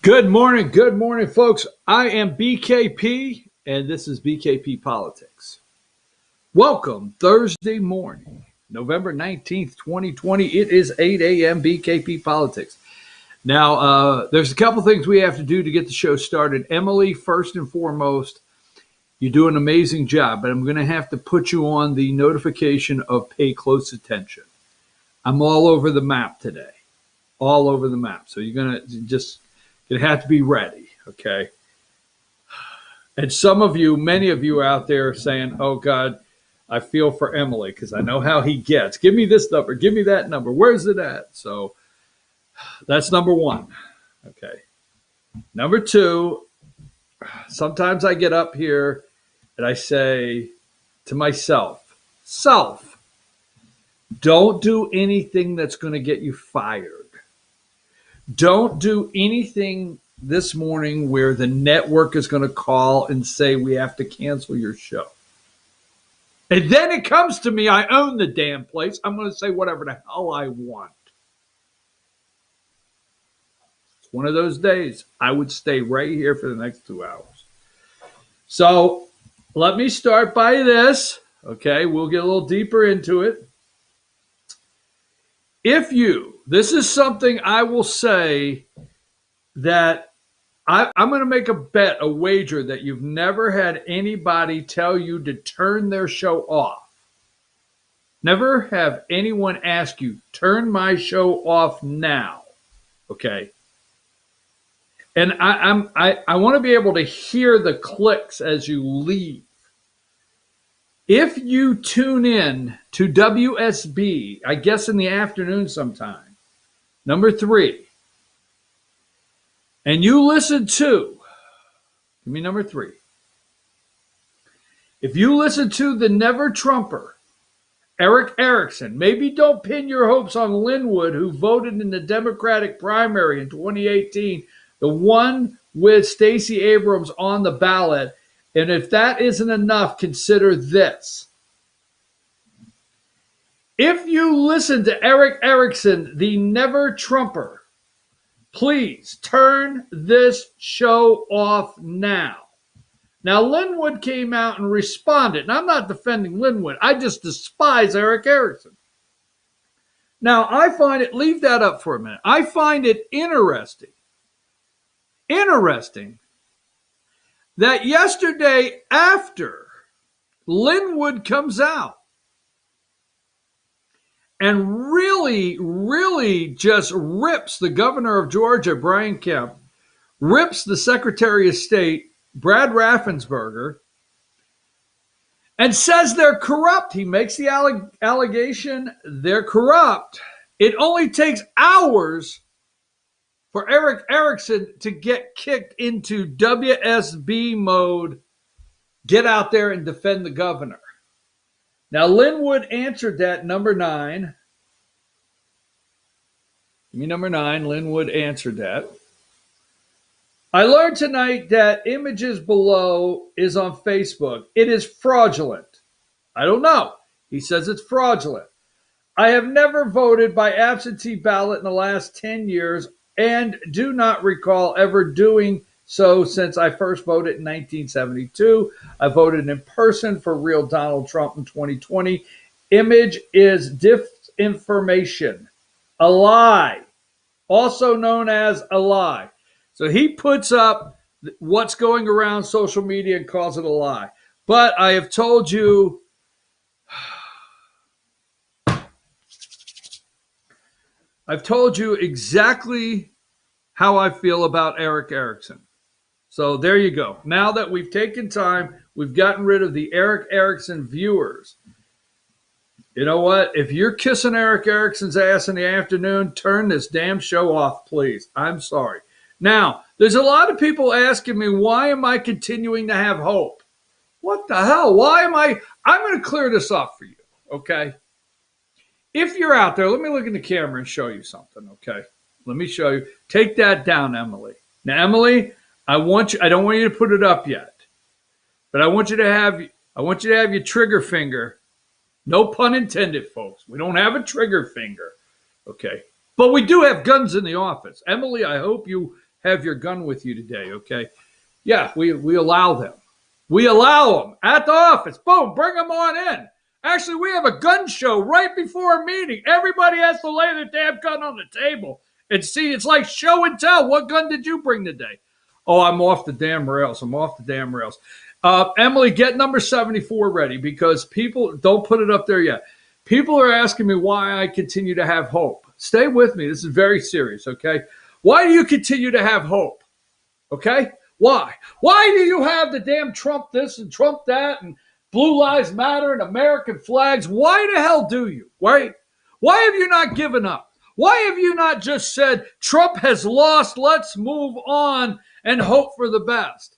Good morning, folks. I am BKP, and this is BKP Politics. Welcome, Thursday morning, November 19th, 2020. It is 8 a.m. BKP Politics. Now, there's a couple things we have to do to get the show started. Emily, first and foremost, you do an amazing job, but I'm going to have to put you on the notification of pay close attention. I'm all over the map today, all over the map. So you're going to just have to be ready, okay? And some of you, many of you out there are saying, oh, God, I feel for Emily because I know how he gets. Give me this number. Give me that number. Where's it at? So that's number one, okay? Number two, sometimes I get up here and I say to myself, don't do anything that's going to get you fired. Don't do anything this morning where the network is going to call and say we have to cancel your show. And then it comes to me, I own the damn place. I'm going to say whatever the hell I want. It's one of those days. I would stay right here for the next 2 hours. So let me start by this. Okay, we'll get a little deeper into it. This is something I will say that I'm going to make a bet, a wager that you've never had anybody tell you to turn their show off. Never have anyone ask you, turn my show off now. Okay. And I want to be able to hear the clicks as you leave. If you tune in to WSB, I guess in the afternoon sometime, number 3, and you listen to, give me number 3. If you listen to the Never Trumper, Erick Erickson, maybe don't pin your hopes on Linwood, who voted in the Democratic primary in 2018, the one with Stacey Abrams on the ballot. And if that isn't enough, consider this. If you listen to Erick Erickson, the Never Trumper, please turn this show off now. Now, Linwood came out and responded. And I'm not defending Linwood. I just despise Erick Erickson. Now, I find it, leave that up for a minute. I find it interesting that yesterday, after Linwood comes out and really just rips the governor of Georgia, Brian Kemp, rips the Secretary of State, Brad Raffensperger, and says they're corrupt. He makes the allegation they're corrupt. It only takes hours for Erick Erickson to get kicked into WSB mode, get out there and defend the governor. Now, Linwood answered that, number 9. Give me number 9. Linwood answered that. I learned tonight that images below is on Facebook. It is fraudulent. I don't know. He says it's fraudulent. I have never voted by absentee ballot in the last 10 years and do not recall ever doing so since I first voted in 1972. I voted in person for real Donald Trump in 2020. Image is disinformation, a lie, also known as a lie. So he puts up what's going around social media and calls it a lie. But I have told you, exactly how I feel about Erick Erickson. So there you go. Now that we've taken time, we've gotten rid of the Erick Erickson viewers. You know what? If you're kissing Erick Erickson's ass in the afternoon, turn this damn show off, please. I'm sorry. Now, there's a lot of people asking me, why am I continuing to have hope? What the hell? Why am I? I'm going to clear this up for you, okay? If you're out there, let me look in the camera and show you something, okay? Let me show you. Take that down, Emily. Now, Emily, I don't want you to put it up yet, but I want you to have your trigger finger. No pun intended, folks. We don't have a trigger finger, okay? But we do have guns in the office. Emily, I hope you have your gun with you today, okay? Yeah, we allow them. We allow them at the office. Boom, bring them on in. Actually, we have a gun show right before a meeting. Everybody has to lay their damn gun on the table and see. It's like show and tell. What gun did you bring today? Oh, I'm off the damn rails. Emily, get number 74 ready because people don't put it up there yet. People are asking me why I continue to have hope. Stay with me. This is very serious, okay? Why do you continue to have hope? Okay? Why? Why do you have the damn Trump this and Trump that and Blue Lives Matter and American flags? Why the hell do you? Right? Why have you not given up? Why have you not just said, Trump has lost, let's move on and hope for the best?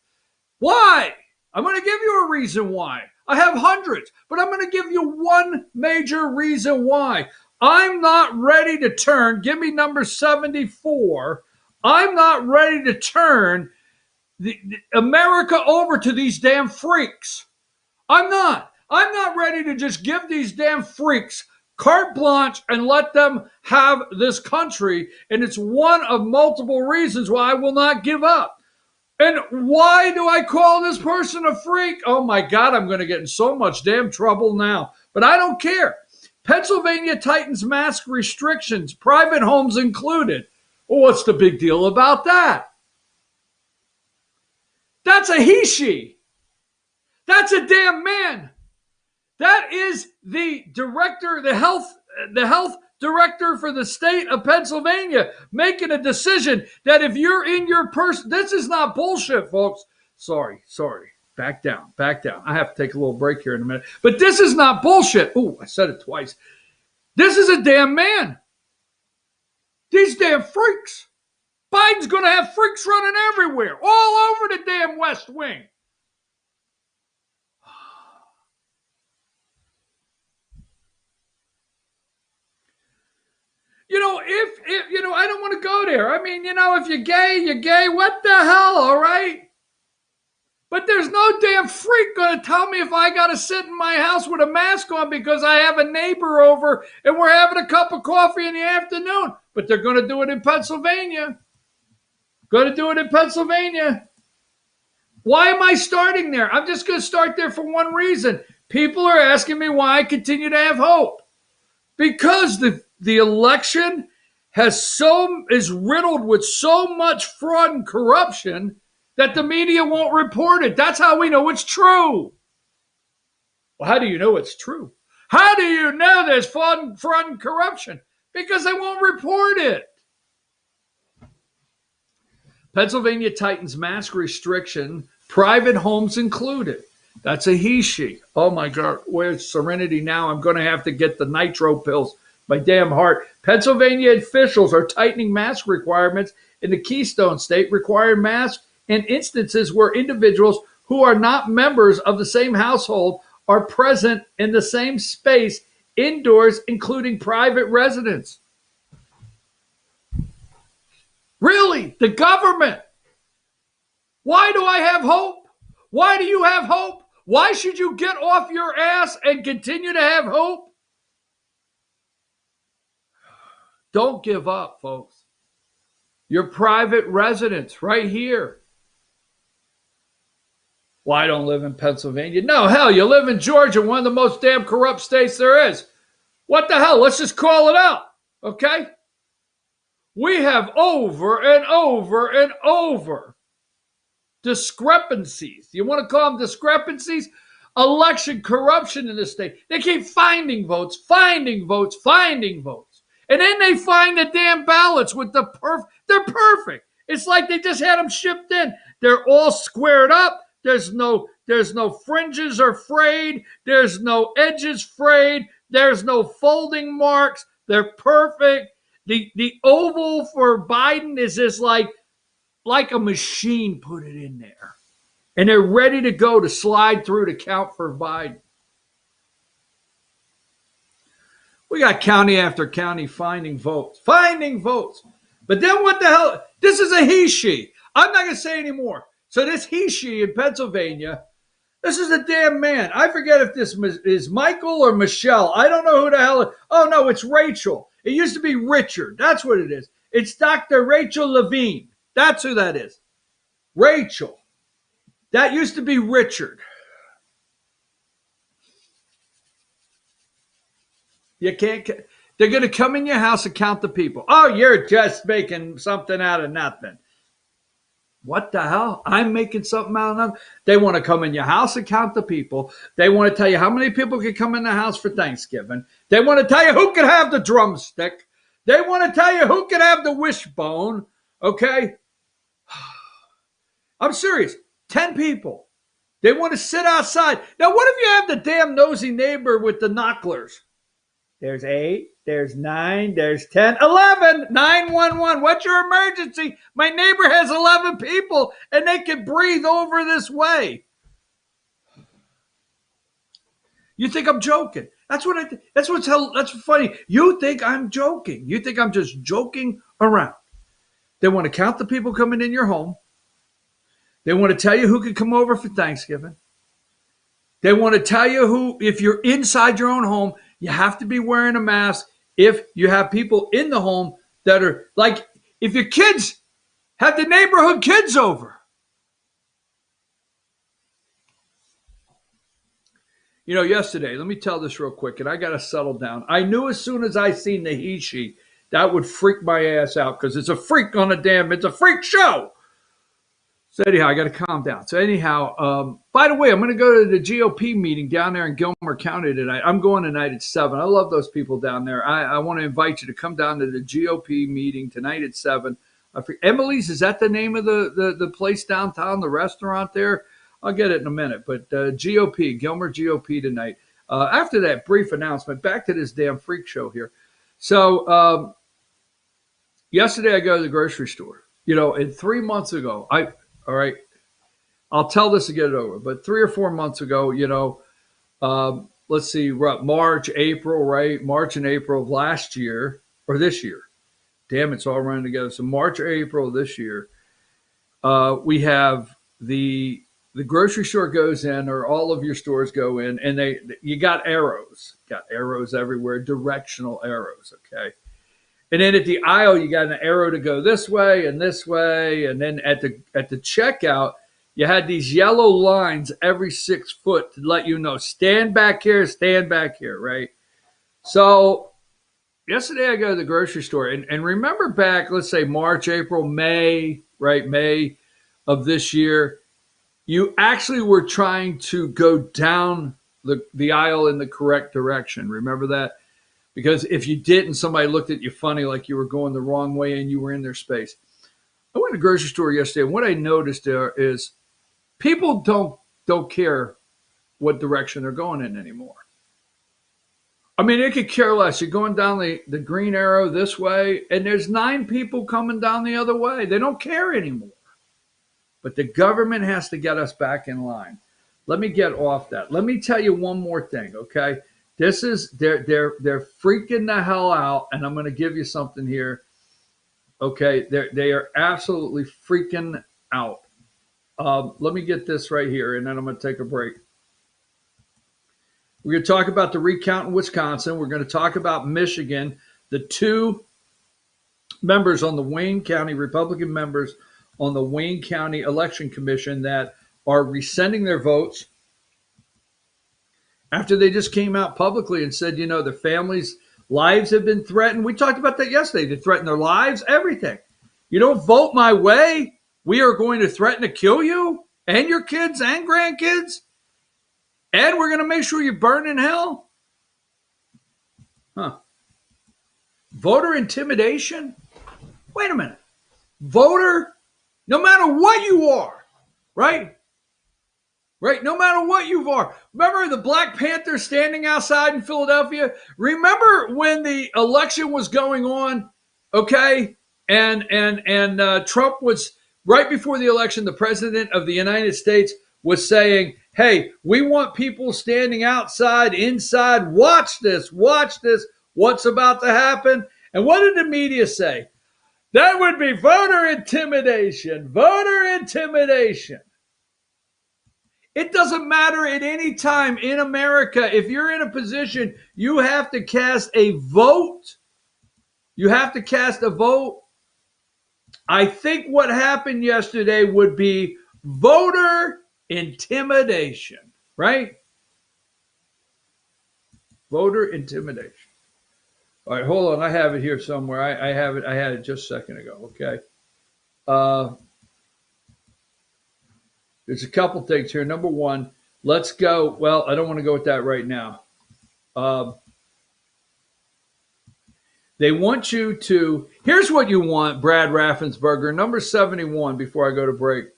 Why? I'm going to give you a reason why. I have hundreds, but I'm going to give you one major reason why. I'm not ready to turn. Give me number 74. I'm not ready to turn the America over to these damn freaks. I'm not. I'm not ready to just give these damn freaks carte blanche and let them have this country. And it's one of multiple reasons why I will not give up. And why do I call this person a freak? Oh my God, I'm going to get in so much damn trouble now. But I don't care. Pennsylvania tightens mask restrictions, private homes included. Well, what's the big deal about that? That's a he-she. That's a damn man. That is the director, the health director for the state of Pennsylvania making a decision that if you're in your person, this is not bullshit, folks. Sorry. Back down. I have to take a little break here in a minute. But this is not bullshit. Ooh, I said it twice. This is a damn man. These damn freaks. Biden's going to have freaks running everywhere, all over the damn West Wing. If I don't want to go there. I mean, if you're gay, you're gay. What the hell, all right? But there's no damn freak going to tell me if I got to sit in my house with a mask on because I have a neighbor over and we're having a cup of coffee in the afternoon. But they're going to do it in Pennsylvania. Why am I starting there? I'm just going to start there for one reason. People are asking me why I continue to have hope. Because the election is riddled with so much fraud and corruption that the media won't report it. That's how we know it's true. Well, how do you know it's true? How do you know there's fraud and corruption? Because they won't report it. Pennsylvania tightens mask restriction, private homes included. That's a he-she. Oh my God, where's Serenity now? I'm going to have to get the nitro pills. My damn heart. Pennsylvania officials are tightening mask requirements in the Keystone State, requiring masks in instances where individuals who are not members of the same household are present in the same space indoors, including private residents. Really? The government? Why do I have hope? Why do you have hope? Why should you get off your ass and continue to have hope? Don't give up, folks. Your private residence right here. Well, I don't live in Pennsylvania. No, hell, you live in Georgia, one of the most damn corrupt states there is. What the hell? Let's just call it out, okay? We have over and over discrepancies. You want to call them discrepancies? Election corruption in this state. They keep finding votes. And then they find the damn ballots with they're perfect. It's like they just had them shipped in. They're all squared up. There's no fringes are frayed. There's no edges frayed. There's no folding marks. They're perfect. The oval for Biden is just like a machine put it in there. And they're ready to go to slide through to count for Biden. We got county after county finding votes. But then what the hell? This is a he-she. I'm not going to say anymore. So this he-she in Pennsylvania, this is a damn man. I forget if this is Michael or Michelle. I don't know who the hell. Oh, no, it's Rachel. It used to be Richard. That's what it is. It's Dr. Rachel Levine. That's who that is. Rachel. That used to be Richard. You can't. They're going to come in your house and count the people. Oh, you're just making something out of nothing. What the hell? I'm making something out of nothing. They want to come in your house and count the people. They want to tell you how many people can come in the house for Thanksgiving. They want to tell you who can have the drumstick. They want to tell you who can have the wishbone. Okay? I'm serious. 10 people. They want to sit outside. Now, what if you have the damn nosy neighbor with the knocklers? There's 8, there's 9, there's 10, 11, 911. What's your emergency? My neighbor has 11 people and they can breathe over this way. You think I'm joking? That's what's funny. You think I'm joking. You think I'm just joking around. They want to count the people coming in your home. They want to tell you who can come over for Thanksgiving. They want to tell you who, if you're inside your own home, you have to be wearing a mask. If you have people in the home that are like, if your kids have the neighborhood kids over. You know, yesterday, let me tell this real quick, and I got to settle down. I knew as soon as I seen the he, she, that would freak my ass out because it's a freak on it's a freak show. So anyhow, I got to calm down. So anyhow, by the way, I'm going to go to the GOP meeting down there in Gilmer County tonight. I'm going tonight at 7. I love those people down there. I want to invite you to come down to the GOP meeting tonight at 7. Emily's, is that the name of the place downtown, the restaurant there? I'll get it in a minute. But GOP, Gilmer GOP tonight. After that brief announcement, back to this damn freak show here. So yesterday I go to the grocery store. You know, and 3 months ago, all right, I'll tell this to get it over. But 3 or 4 months ago, you know, let's see, March, April, right? March and April of last year, or this year. Damn, it's all running together. So March or April of this year, we have the grocery store goes in, or all of your stores go in, and you got arrows. Got arrows everywhere, directional arrows, okay? And then at the aisle, you got an arrow to go this way. And then at the checkout, you had these yellow lines every 6 foot to let you know, stand back here, right? So yesterday I go to the grocery store and remember back, let's say March, April, May, right? May of this year, you actually were trying to go down the aisle in the correct direction. Remember that? Because if you didn't, somebody looked at you funny, like you were going the wrong way and you were in their space. I went to the grocery store yesterday, and what I noticed there is people don't care what direction they're going in anymore. I mean, they could care less. You're going down the green arrow this way, and there's 9 people coming down the other way. They don't care anymore. But the government has to get us back in line. Let me get off that. Let me tell you one more thing, okay? This is they're freaking the hell out, and I'm going to give you something here. Okay, they are absolutely freaking out. Let me get this right here, and then I'm going to take a break. We're going to talk about the recount in Wisconsin. We're going to talk about Michigan, the 2 members on the Wayne County, Republican members on the Wayne County Election Commission that are rescinding their votes after they just came out publicly and said, you know, their families' lives have been threatened. We talked about that yesterday. They threaten their lives, everything. You don't vote my way, we are going to threaten to kill you and your kids and grandkids, and we're going to make sure you burn in hell? Huh. Voter intimidation? Wait a minute. Voter, no matter what you are, right? Right, no matter what you are. Remember the Black Panthers standing outside in Philadelphia? Remember when the election was going on, okay? And Trump was, right before the election, the president of the United States was saying, hey, we want people standing outside, inside, watch this, what's about to happen. And what did the media say? That would be voter intimidation, voter intimidation. It doesn't matter at any time in America. If you're in a position, you have to cast a vote. You have to cast a vote. I think what happened yesterday would be voter intimidation, right? Voter intimidation. All right, hold on. I have it here somewhere. I have it. I had it just a second ago. Okay. Uh, there's a couple things here. Number one, let's go. Well, I don't want to go with that right now. They want you to. Here's what you want, Brad Raffensperger, number 71, before I go to break.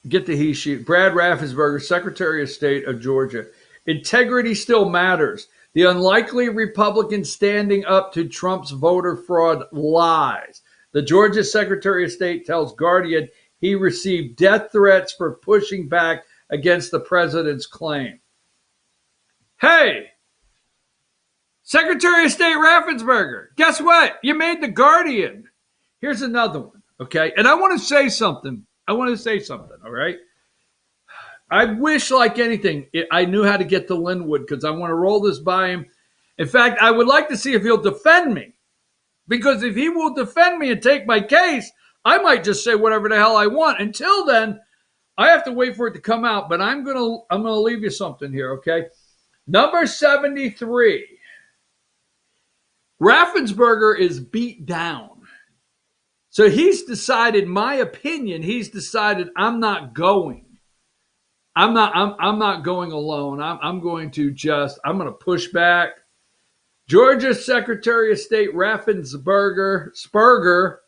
Get the he sheet. Brad Raffensperger, Secretary of State of Georgia. Integrity still matters. The unlikely Republicans standing up to Trump's voter fraud lies. The Georgia Secretary of State tells Guardian he received death threats for pushing back against the president's claim. Hey, Secretary of State Raffensperger, guess what? You made the Guardian. Here's another one, okay? And I want to say something. All right? I wish, like anything, I knew how to get to Linwood because I want to roll this by him. In fact, I would like to see if he'll defend me. Because if he will defend me and take my case, I might just say whatever the hell I want. Until then, I have to wait for it to come out. But I'm gonna leave you something here, okay? Number 73. Raffensperger is beat down. So he's decided, my opinion, I'm not going. I'm not going alone. I'm going to push back. Georgia Secretary of State Raffensperger,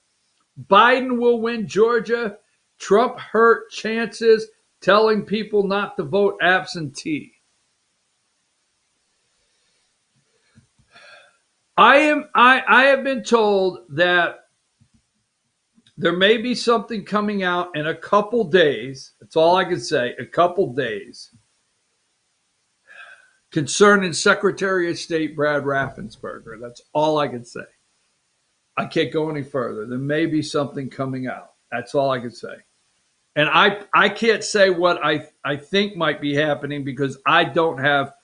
Biden will win Georgia. Trump hurt chances, telling people not to vote absentee. I have been told that there may be something coming out in a couple days. That's all I can say. A couple days. Concerning Secretary of State Brad Raffensperger. That's all I can say. I can't go any further. There may be something coming out. That's all I can say. And I can't say what I think might be happening because I don't have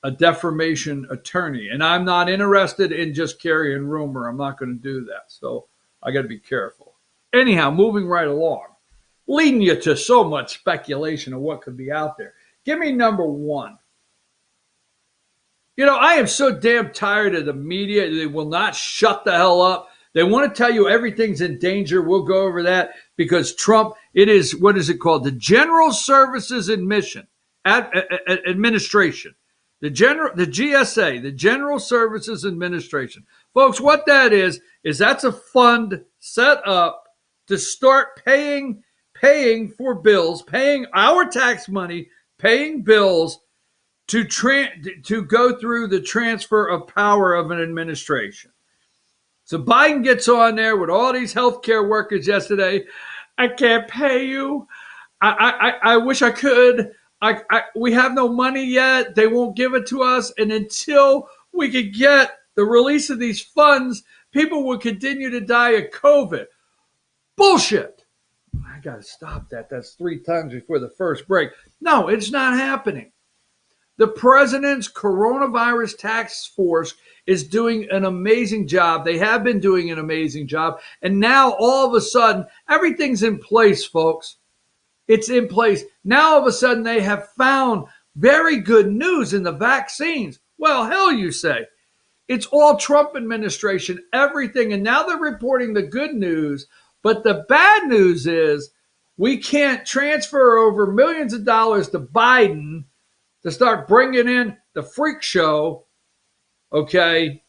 a defamation attorney. And I'm not interested in just carrying rumor. I'm not going to do that. So I got to be careful. Anyhow, moving right along. Leading you to so much speculation of what could be out there. Give me number one. You know, I am so damn tired of the media. They will not shut the hell up. They want to tell you everything's in danger. We'll go over that because Trump, it is, what is it called? The General Services Administration. The GSA, the General Services Administration. Folks, what that is that's a fund set up to start paying for bills, paying our tax money, paying bills to go through the transfer of power of an administration. So Biden gets on there with all these healthcare workers yesterday. I can't pay you. I wish I could. We have no money yet. They won't give it to us. And until we could get the release of these funds, people will continue to die of COVID. Bullshit. I got to stop that. That's 3 times before the first break. No, it's not happening. The president's coronavirus task force is doing an amazing job. They have been doing an amazing job. And now all of a sudden, everything's in place, folks. It's in place. Now all of a sudden they have found very good news in the vaccines. Well, hell, you say. It's all Trump administration, everything. And now they're reporting the good news. But the bad news is we can't transfer over millions of dollars to Biden to start bringing in the freak show. Okay.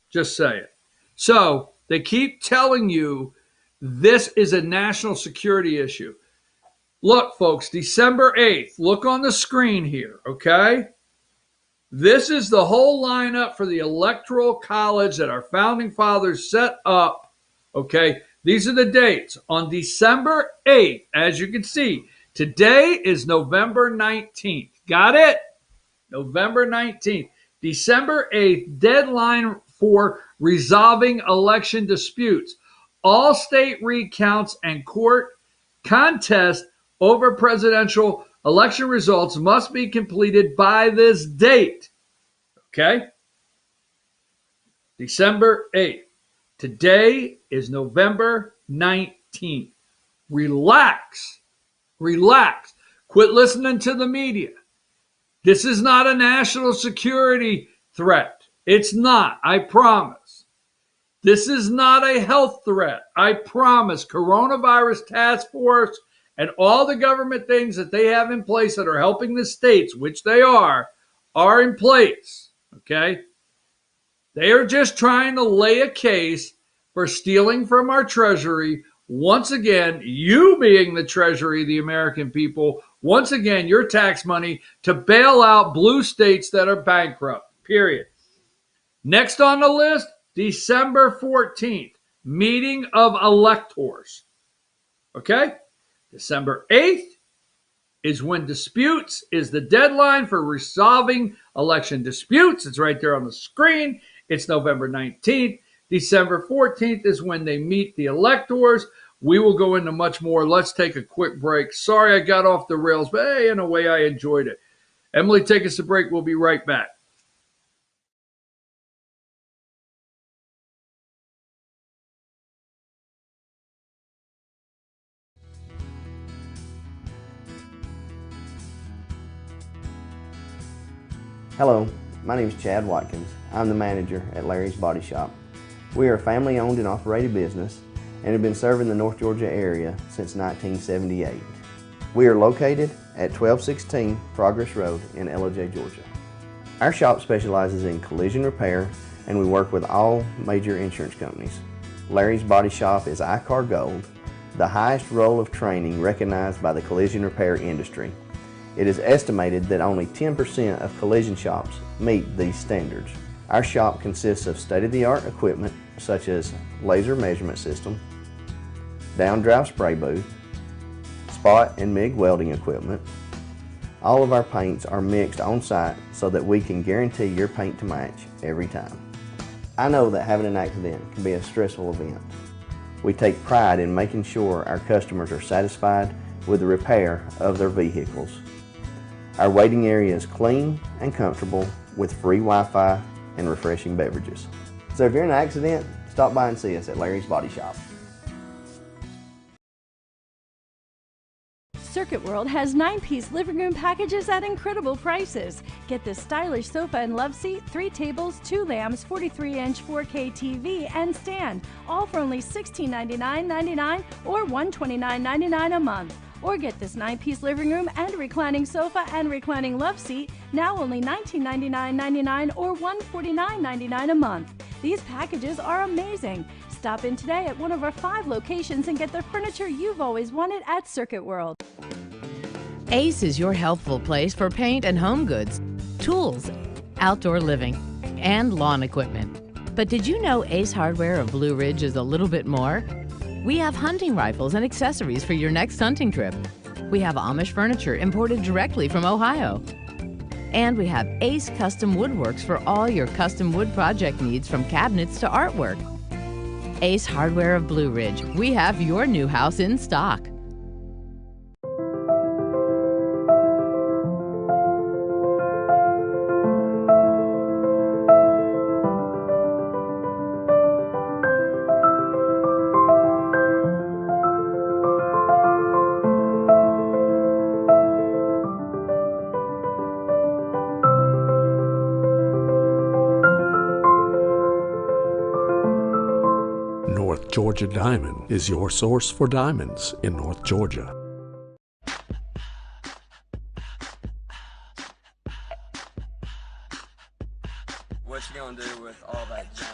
Just say it. So they keep telling you this is a national security issue. Look, folks, December 8th, look on the screen here, okay? This is the whole lineup for the Electoral College that our founding fathers set up, okay? These are the dates. On December 8th, as you can see, today is November 19th. Got it? November 19th. December 8th, deadline for resolving election disputes. All state recounts and court contests over presidential election results must be completed by this date. Okay? December 8th. Today is November 19th. Relax. Relax. Quit listening to the media. This is not a national security threat. It's not, I promise. This is not a health threat. I promise. Coronavirus task force and all the government things that they have in place that are helping the states, which they are in place. Okay? They are just trying to lay a case for stealing from our treasury. Once again, you being the treasury of the American people, once again, your tax money to bail out blue states that are bankrupt, period. Next on the list, December 14th, meeting of electors. Okay? December 8th is when disputes is the deadline for resolving election disputes. It's right there on the screen. It's November 19th. December 14th is when they meet the electors. We will go into much more. Let's take a quick break. Sorry I got off the rails, but hey, in a way I enjoyed it. Emily, take us a break. We'll be right back. Hello, my name is Chad Watkins. I'm the manager at Larry's Body Shop. We are a family-owned and operated business and have been serving the North Georgia area since 1978. We are located at 1216 Progress Road in Ellijay, Georgia. Our shop specializes in collision repair and we work with all major insurance companies. Larry's Body Shop is ICAR Gold, the highest role of training recognized by the collision repair industry. It is estimated that only 10% of collision shops meet these standards. Our shop consists of state-of-the-art equipment such as laser measurement system, down-drive spray booth, spot and MIG welding equipment. All of our paints are mixed on site so that we can guarantee your paint to match every time. I know that having an accident can be a stressful event. We take pride in making sure our customers are satisfied with the repair of their vehicles. Our waiting area is clean and comfortable with free Wi-Fi and refreshing beverages. So if you're in an accident, stop by and see us at Larry's Body Shop. Circuit World has 9-piece living room packages at incredible prices. Get this stylish sofa and love seat, 3 tables, 2 lamps, 43-inch 4K TV, and stand, all for only $1699.99 or $129.99 a month. Or get this 9-piece living room and reclining sofa and reclining love seat, now only $1999.99 or $149.99 a month. These packages are amazing. Stop in today at one of our 5 locations and get the furniture you've always wanted at Circuit World. Ace is your healthful place for paint and home goods, tools, outdoor living, and lawn equipment. But did you know Ace Hardware of Blue Ridge is a little bit more? We have hunting rifles and accessories for your next hunting trip. We have Amish furniture imported directly from Ohio. And we have Ace Custom Woodworks for all your custom wood project needs, from cabinets to artwork. Ace Hardware of Blue Ridge. We have your new house in stock. North Georgia Diamond is your source for diamonds in North Georgia. What you gonna do with all that junk?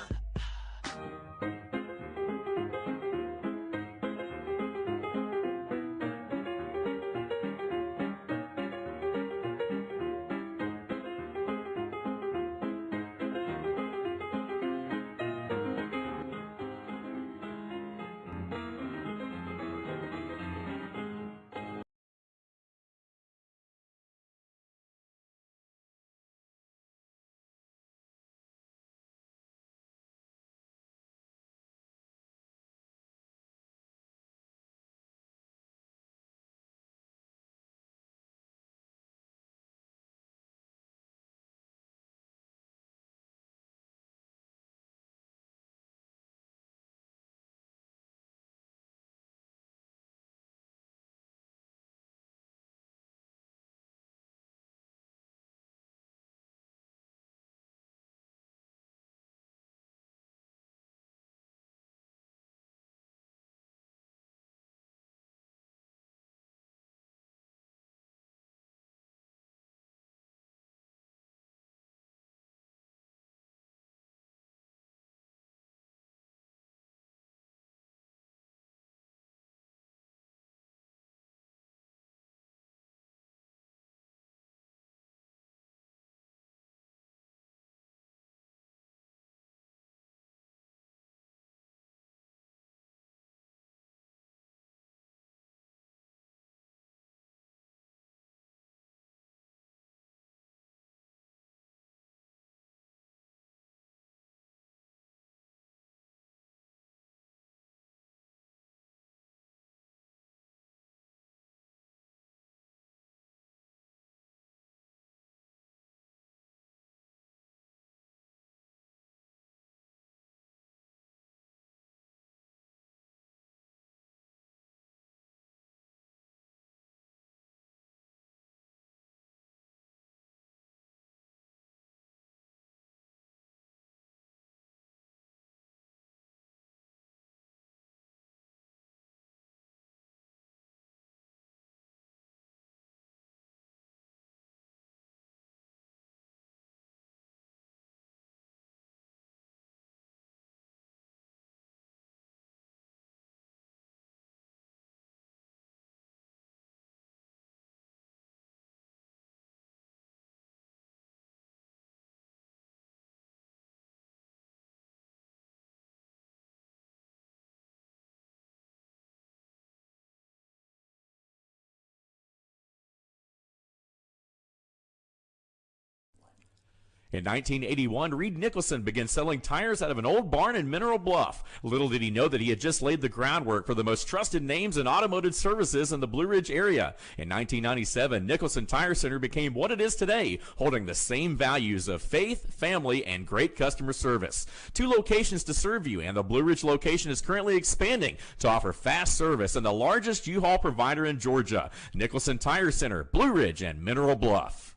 In 1981, Reed Nicholson began selling tires out of an old barn in Mineral Bluff. Little did he know that he had just laid the groundwork for the most trusted names in automotive services in the Blue Ridge area. In 1997, Nicholson Tire Center became what it is today, holding the same values of faith, family, and great customer service. 2 locations to serve you, and the Blue Ridge location is currently expanding to offer fast service and the largest U-Haul provider in Georgia. Nicholson Tire Center, Blue Ridge, and Mineral Bluff.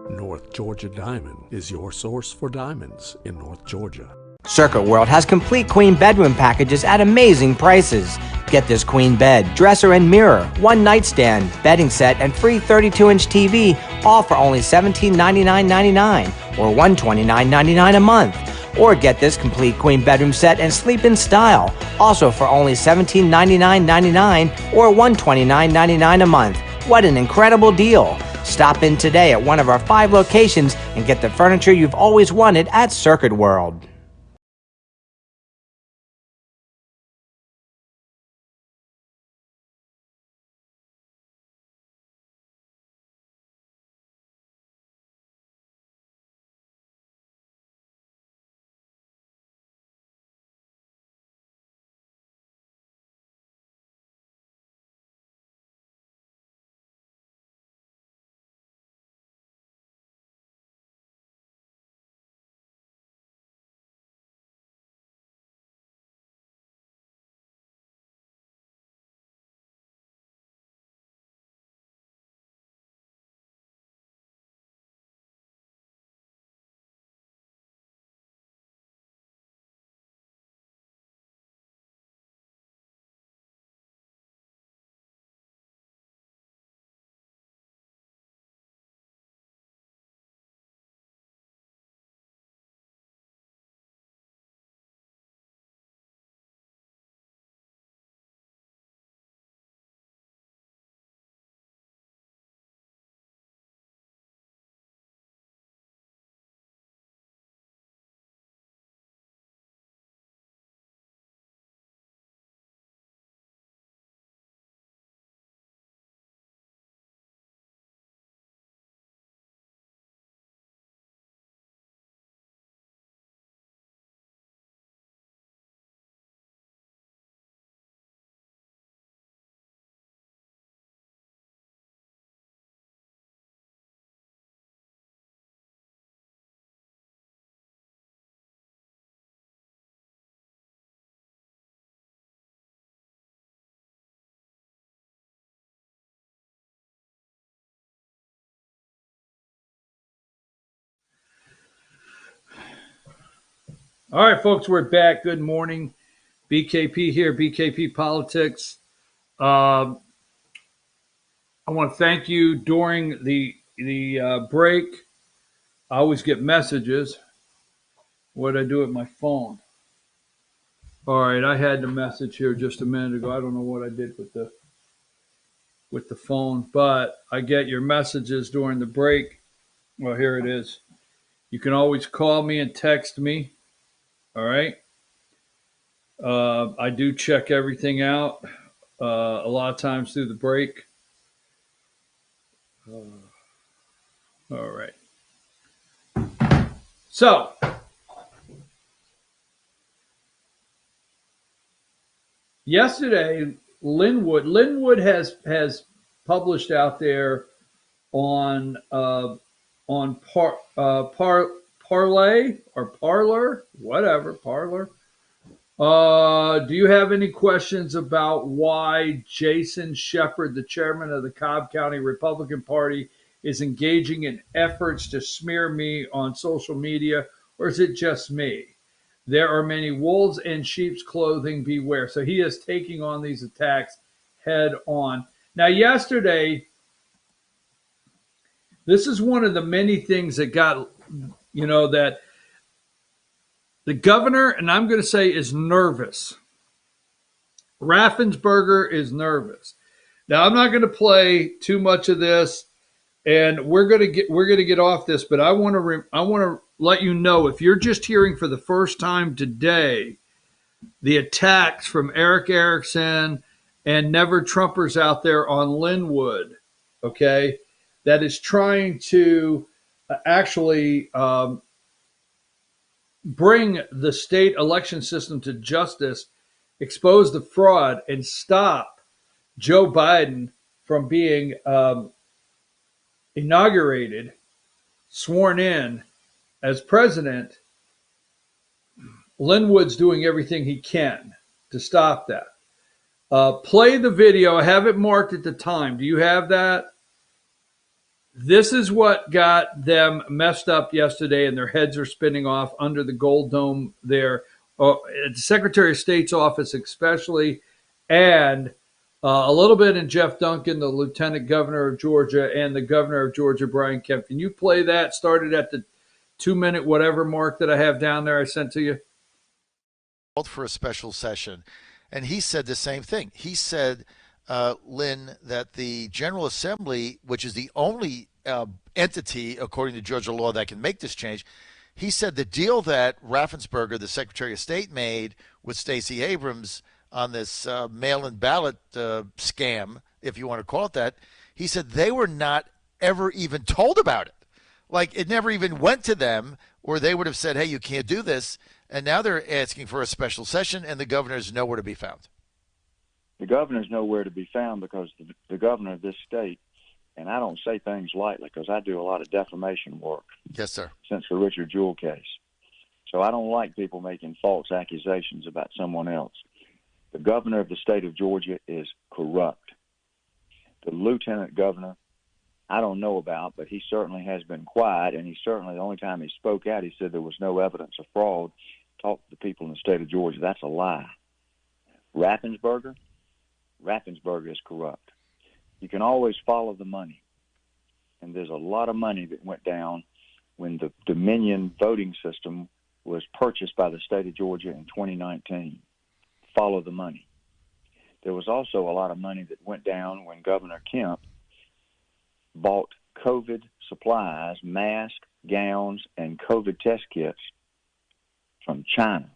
North Georgia Diamond is your source for diamonds in North Georgia. Circuit World has complete queen bedroom packages at amazing prices. Get this queen bed, dresser and mirror, 1 nightstand, bedding set, and free 32-inch TV, all for only $1799.99 or $129.99 a month. Or get this complete queen bedroom set and sleep in style, also for only $1799.99 or $129.99 a month. What an incredible deal! Stop in today at one of our 5 locations and get the furniture you've always wanted at Circuit World. All right, folks, we're back. Good morning. BKP here, BKP Politics. I want to thank you during the break. I always get messages. What did I do with my phone? All right, I had the message here just a minute ago. I don't know what I did with the phone, but I get your messages during the break. Well, here it is. You can always call me and text me. All right. I do check everything out a lot of times through the break. All right. So, yesterday, Linwood has published out there on Parlay or Parler, whatever, Parler. Do you have any questions about why Jason Shepard, the chairman of the Cobb County Republican Party, is engaging in efforts to smear me on social media, or is it just me? There are many wolves in sheep's clothing, beware. So he is taking on these attacks head on. Now, yesterday, this is one of the many things that got, that The governor, and I'm going to say, is nervous. Raffensperger is nervous. Now, I'm not going to play too much of this, and we're going to get off this. But I want to let you know, if you're just hearing for the first time today, the attacks from Eric Erickson and Never Trumpers out there on Linwood, okay, that is trying to actually bring the state election system to justice, expose the fraud, and stop Joe Biden from being inaugurated, sworn in as president. Linwood's doing everything he can to stop that. Play the video. I have it marked at the time. Do you have that? This is what got them messed up yesterday, and their heads are spinning off under the Gold Dome there, at the Secretary of State's office especially, and a little bit in Jeff Duncan, the Lieutenant Governor of Georgia, and the Governor of Georgia, Brian Kemp. Can you play that? Started at the 2-minute whatever mark that I have down there I sent to you. For a special session, and he said the same thing. He said, Lynn, that the General Assembly, which is the only entity according to Georgia law that can make this change, he said the deal that Raffensperger, the Secretary of State, made with Stacey Abrams on this mail-in ballot scam, if you want to call it that, he said they were not ever even told about it. Like, it never even went to them, or they would have said, hey, you can't do this. And now they're asking for a special session, and the governor is nowhere to be found. The governor's nowhere to be found because the governor of this state, and I don't say things lightly because I do a lot of defamation work. Yes, sir. Since the Richard Jewell case. So I don't like people making false accusations about someone else. The governor of the state of Georgia is corrupt. The lieutenant governor, I don't know about, but he certainly has been quiet, and he certainly, the only time he spoke out, he said there was no evidence of fraud. Talk to the people in the state of Georgia. That's a lie. Raffensperger is corrupt. You can always follow the money, and there's a lot of money that went down when the Dominion voting system was purchased by the state of Georgia in 2019. Follow the money. There was also a lot of money that went down when Governor Kemp bought COVID supplies, masks, gowns, and COVID test kits from China.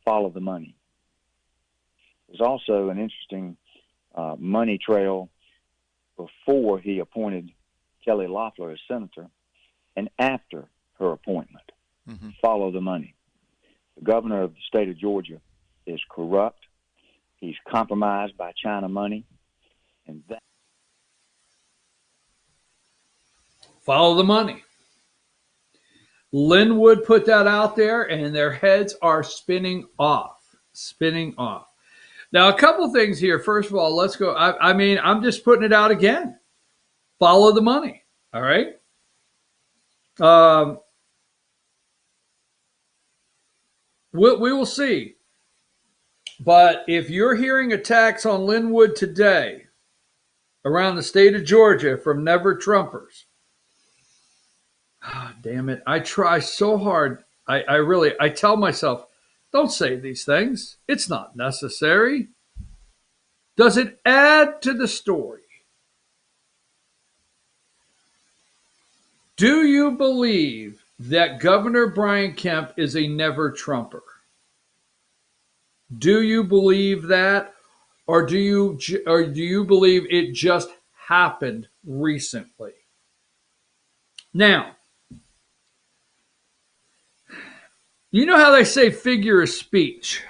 Follow the money. There's also an interesting money trail before he appointed Kelly Loeffler as senator and after her appointment. Mm-hmm. Follow the money. The governor of the state of Georgia is corrupt. He's compromised by China money, and that. Follow the money. Linwood put that out there, and their heads are spinning off. Now, a couple things here. First of all, let's go. I'm just putting it out again. Follow the money. All right. We will see. But if you're hearing attacks on Linwood today around the state of Georgia from Never Trumpers, damn it. I try so hard. I tell myself, don't say these things. It's not necessary. Does it add to the story? Do you believe that Governor Brian Kemp is a Never Trumper? Do you believe that? Or do you believe it just happened recently? Now, you know how they say figure of speech?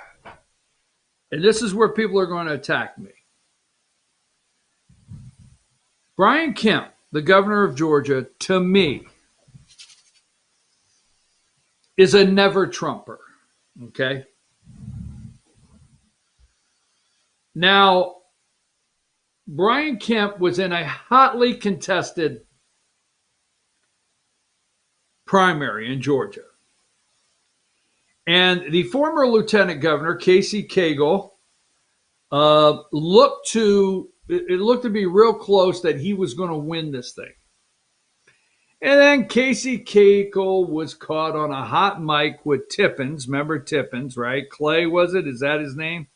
And this is where people are going to attack me. Brian Kemp, the governor of Georgia, to me, is a Never Trumper. Okay? Now, Brian Kemp was in a hotly contested primary in Georgia. And the former lieutenant governor, Casey Cagle, looked to be real close that he was going to win this thing. And then Casey Cagle was caught on a hot mic with Tippins. Remember Tippins, right? Clay, was it? Is that his name?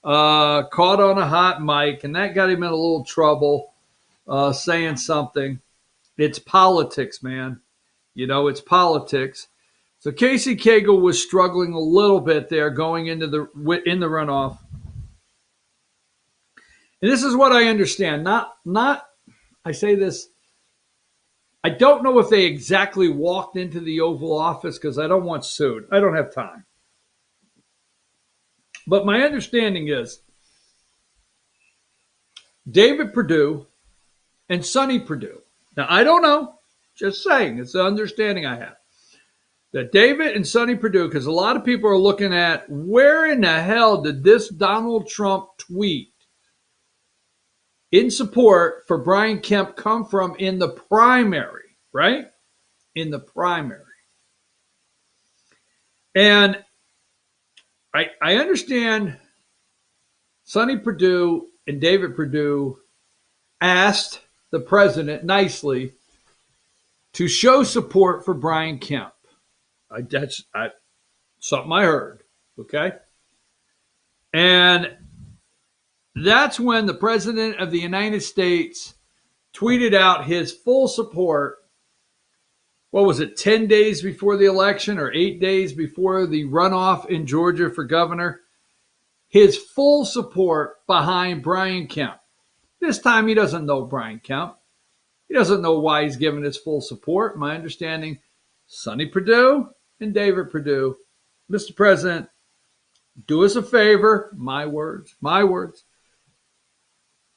Caught on a hot mic, and that got him in a little trouble saying something. It's politics, man. You know, it's politics. So Casey Cagle was struggling a little bit there going into the runoff. And this is what I understand. Not I say this, I don't know if they exactly walked into the Oval Office because I don't want sued. I don't have time. But my understanding is David Perdue and Sonny Perdue. Now, I don't know. Just saying. It's the understanding I have. That David and Sonny Perdue, because a lot of people are looking at where in the hell did this Donald Trump tweet in support for Brian Kemp come from in the primary, right? In the primary. And I understand Sonny Perdue and David Perdue asked the president nicely to show support for Brian Kemp. That's something I heard, okay? And that's when the president of the United States tweeted out his full support. What was it, 10 days before the election or 8 days before the runoff in Georgia for governor? His full support behind Brian Kemp. This time he doesn't know Brian Kemp. He doesn't know why he's given his full support. My understanding, Sonny Perdue and David Perdue, Mr. President, do us a favor, my words,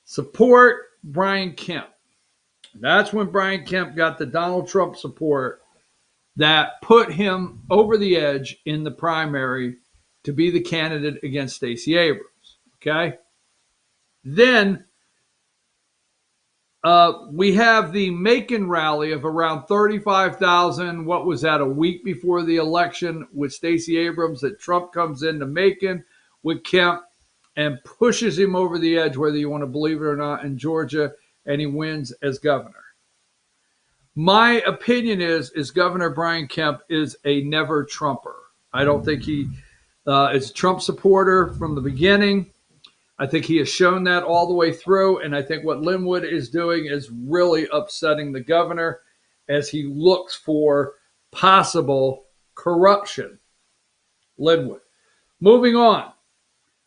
support Brian Kemp. That's when Brian Kemp got the Donald Trump support that put him over the edge in the primary to be the candidate against Stacey Abrams. Okay? Then we have the Macon rally of around 35,000. What was that, a week before the election with Stacey Abrams, that Trump comes into Macon with Kemp and pushes him over the edge, whether you want to believe it or not, in Georgia, and he wins as governor. My opinion is Governor Brian Kemp is a never Trumper. I don't think he is a Trump supporter from the beginning. I think he has shown that all the way through, and I think what Linwood is doing is really upsetting the governor as he looks for possible corruption. Linwood. Moving on.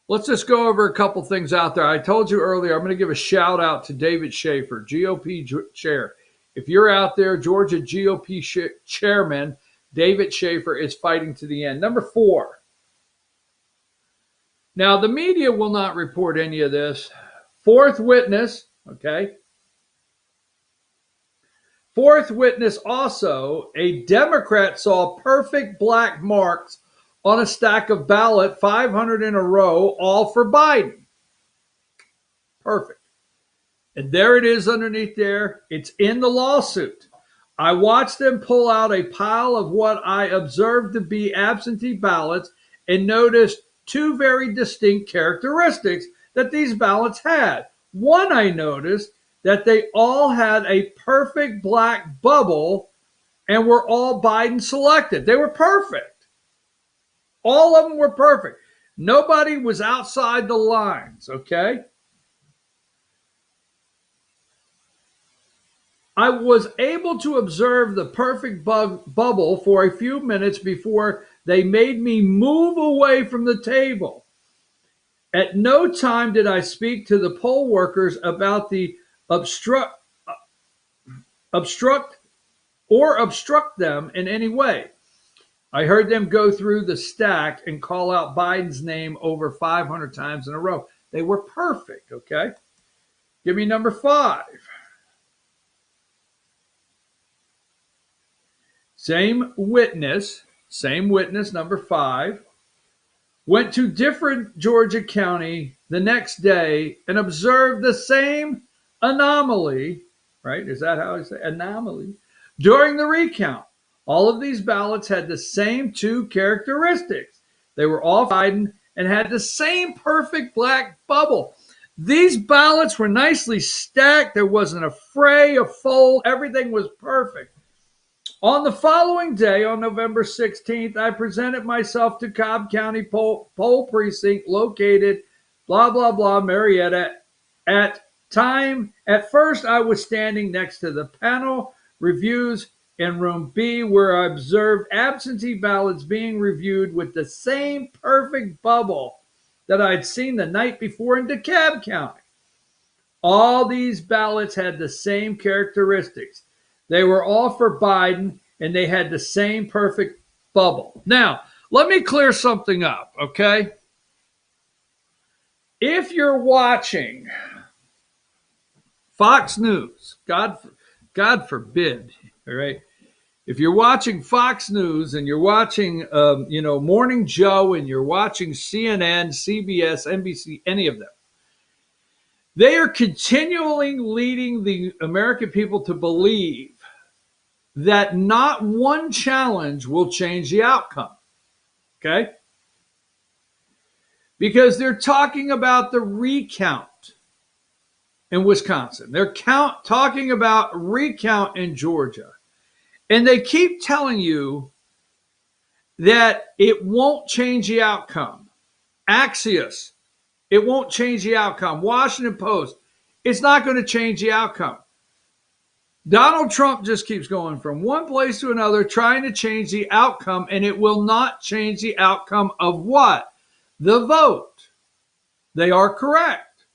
Let's just go over a couple things out there. I told you earlier, I'm going to give a shout out to David Schaefer, GOP chair. If you're out there, Georgia GOP chairman David Schaefer is fighting to the end. Number 4. Now, the media will not report any of this. Fourth witness, okay? Fourth witness also, a Democrat saw perfect black marks on a stack of ballot, 500 in a row, all for Biden. Perfect. And there it is underneath there. It's in the lawsuit. I watched them pull out a pile of what I observed to be absentee ballots and noticed 2 very distinct characteristics that these ballots had. One, I noticed that they all had a perfect black bubble and were all Biden selected. They were perfect. All of them were perfect. Nobody was outside the lines, okay? I was able to observe the perfect bubble for a few minutes before they made me move away from the table. At no time did I speak to the poll workers about the obstruct them in any way. I heard them go through the stack and call out Biden's name over 500 times in a row. They were perfect, okay? Give me number 5. Same witness, number 5, went to different Georgia county the next day and observed the same anomaly, right? Is that how I say anomaly? During the recount. All of these ballots had the same 2 characteristics. They were all Biden and had the same perfect black bubble. These ballots were nicely stacked. There wasn't a fray, a fold. Everything was perfect. On the following day, on November 16th, I presented myself to Cobb County poll precinct located, blah, blah, blah, Marietta. At first, I was standing next to the panel reviews in room B, where I observed absentee ballots being reviewed with the same perfect bubble that I'd seen the night before in DeKalb County. All these ballots had the same characteristics. They were all for Biden, and they had the same perfect bubble. Now, let me clear something up, okay? If you're watching Fox News, God forbid, all right? If you're watching Fox News and you're watching, Morning Joe and you're watching CNN, CBS, NBC, any of them, they are continually leading the American people to believe that not one challenge will change the outcome, okay? Because they're talking about the recount in Wisconsin. They're talking about recount in Georgia. And they keep telling you that it won't change the outcome. Axios, it won't change the outcome. Washington Post, it's not going to change the outcome. Donald Trump just keeps going from one place to another trying to change the outcome, and it will not change the outcome of what? The vote. They are correct.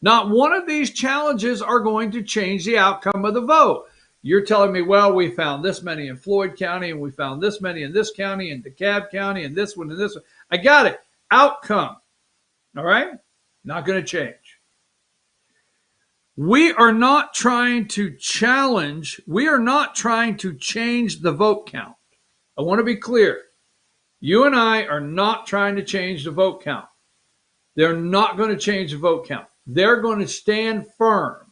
Not one of these challenges are going to change the outcome of the vote. You're telling me, well, we found this many in Floyd County, and we found this many in this county, and DeKalb County, and this one, and this one. I got it. Outcome. All right? Not going to change. We are not trying to challenge. We are not trying to change the vote count. I want to be clear. You and I are not trying to change the vote count. They're not going to change the vote count. They're going to stand firm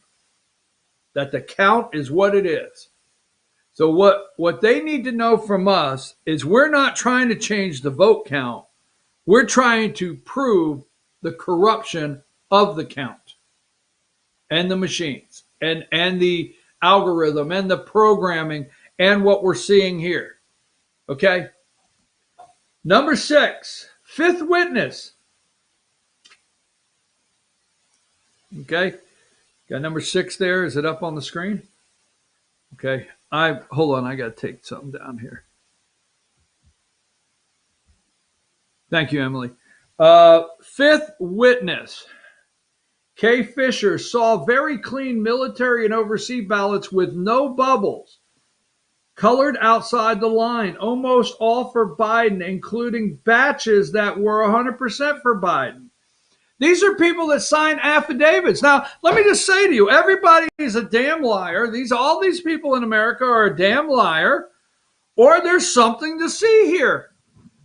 that the count is what it is. So what they need to know from us is we're not trying to change the vote count. We're trying to prove the corruption of the count and the machines and the algorithm and the programming and what we're seeing here. Okay? Number 6, fifth witness. Okay? Got number 6 there. Is it up on the screen? Okay. Hold on. I got to take something down here. Thank you, Emily. Fifth witness. Kay Fisher saw very clean military and overseas ballots with no bubbles, colored outside the line, almost all for Biden, including batches that were 100% for Biden. These are people that sign affidavits. Now, let me just say to you, everybody is a damn liar. All these people in America are a damn liar, or there's something to see here.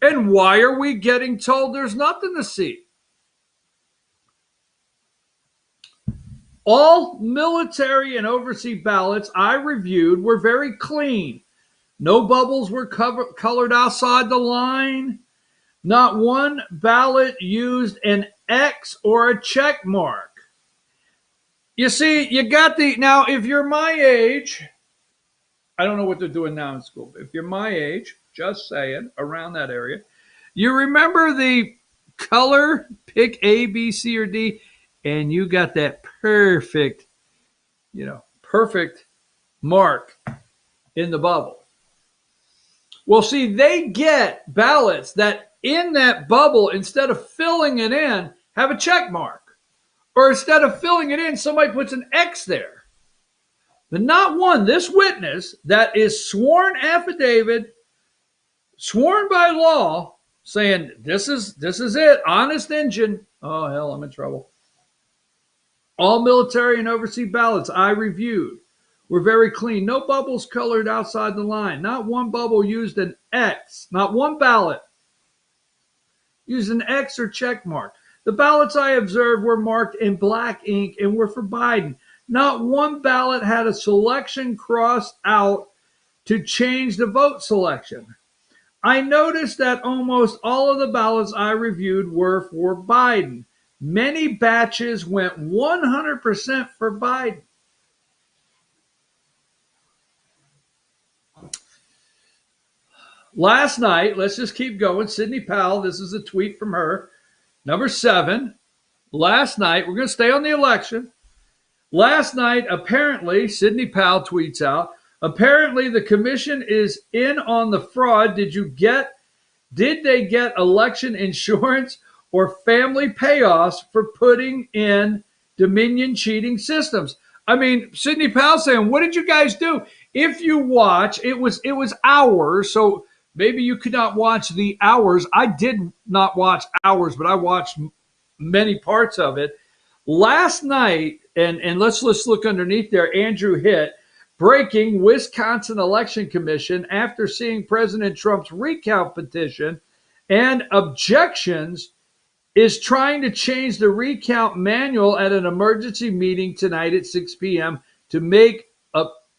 And why are we getting told there's nothing to see? All military and overseas ballots I reviewed were very clean. No bubbles were colored outside the line. Not one ballot used an X or a check mark. You see, you got now, if you're my age, I don't know what they're doing now in school, but if you're my age, just saying, around that area, you remember the color, pick A, B, C, or D, and you got that perfect mark in the bubble. Well, see, they get ballots that in that bubble, instead of filling it in, have a check mark. Or instead of filling it in, somebody puts an X there. But not one. This witness that is sworn affidavit, sworn by law, saying this is it, honest engine. Oh, hell, I'm in trouble. All military and overseas ballots I reviewed were very clean. No bubbles colored outside the line. Not one bubble used an X. Not one ballot used an X or check mark. The ballots I observed were marked in black ink and were for Biden. Not one ballot had a selection crossed out to change the vote selection. I noticed that almost all of the ballots I reviewed were for Biden. Many batches went 100% for Biden. Last night, let's just keep going. Sidney Powell, this is a tweet from her. Number 7, last night, we're going to stay on the election. Last night, apparently, Sidney Powell tweets out, apparently the commission is in on the fraud. Did they get election insurance or family payoffs for putting in Dominion cheating systems? I mean, Sidney Powell saying, what did you guys do? If you watch, it was hours, so maybe you could not watch the hours. I did not watch hours, but I watched many parts of it. Last night, and let's look underneath there, Andrew Hitt, breaking Wisconsin Election Commission after seeing President Trump's recount petition and objections is trying to change the recount manual at an emergency meeting tonight at 6 p.m. to make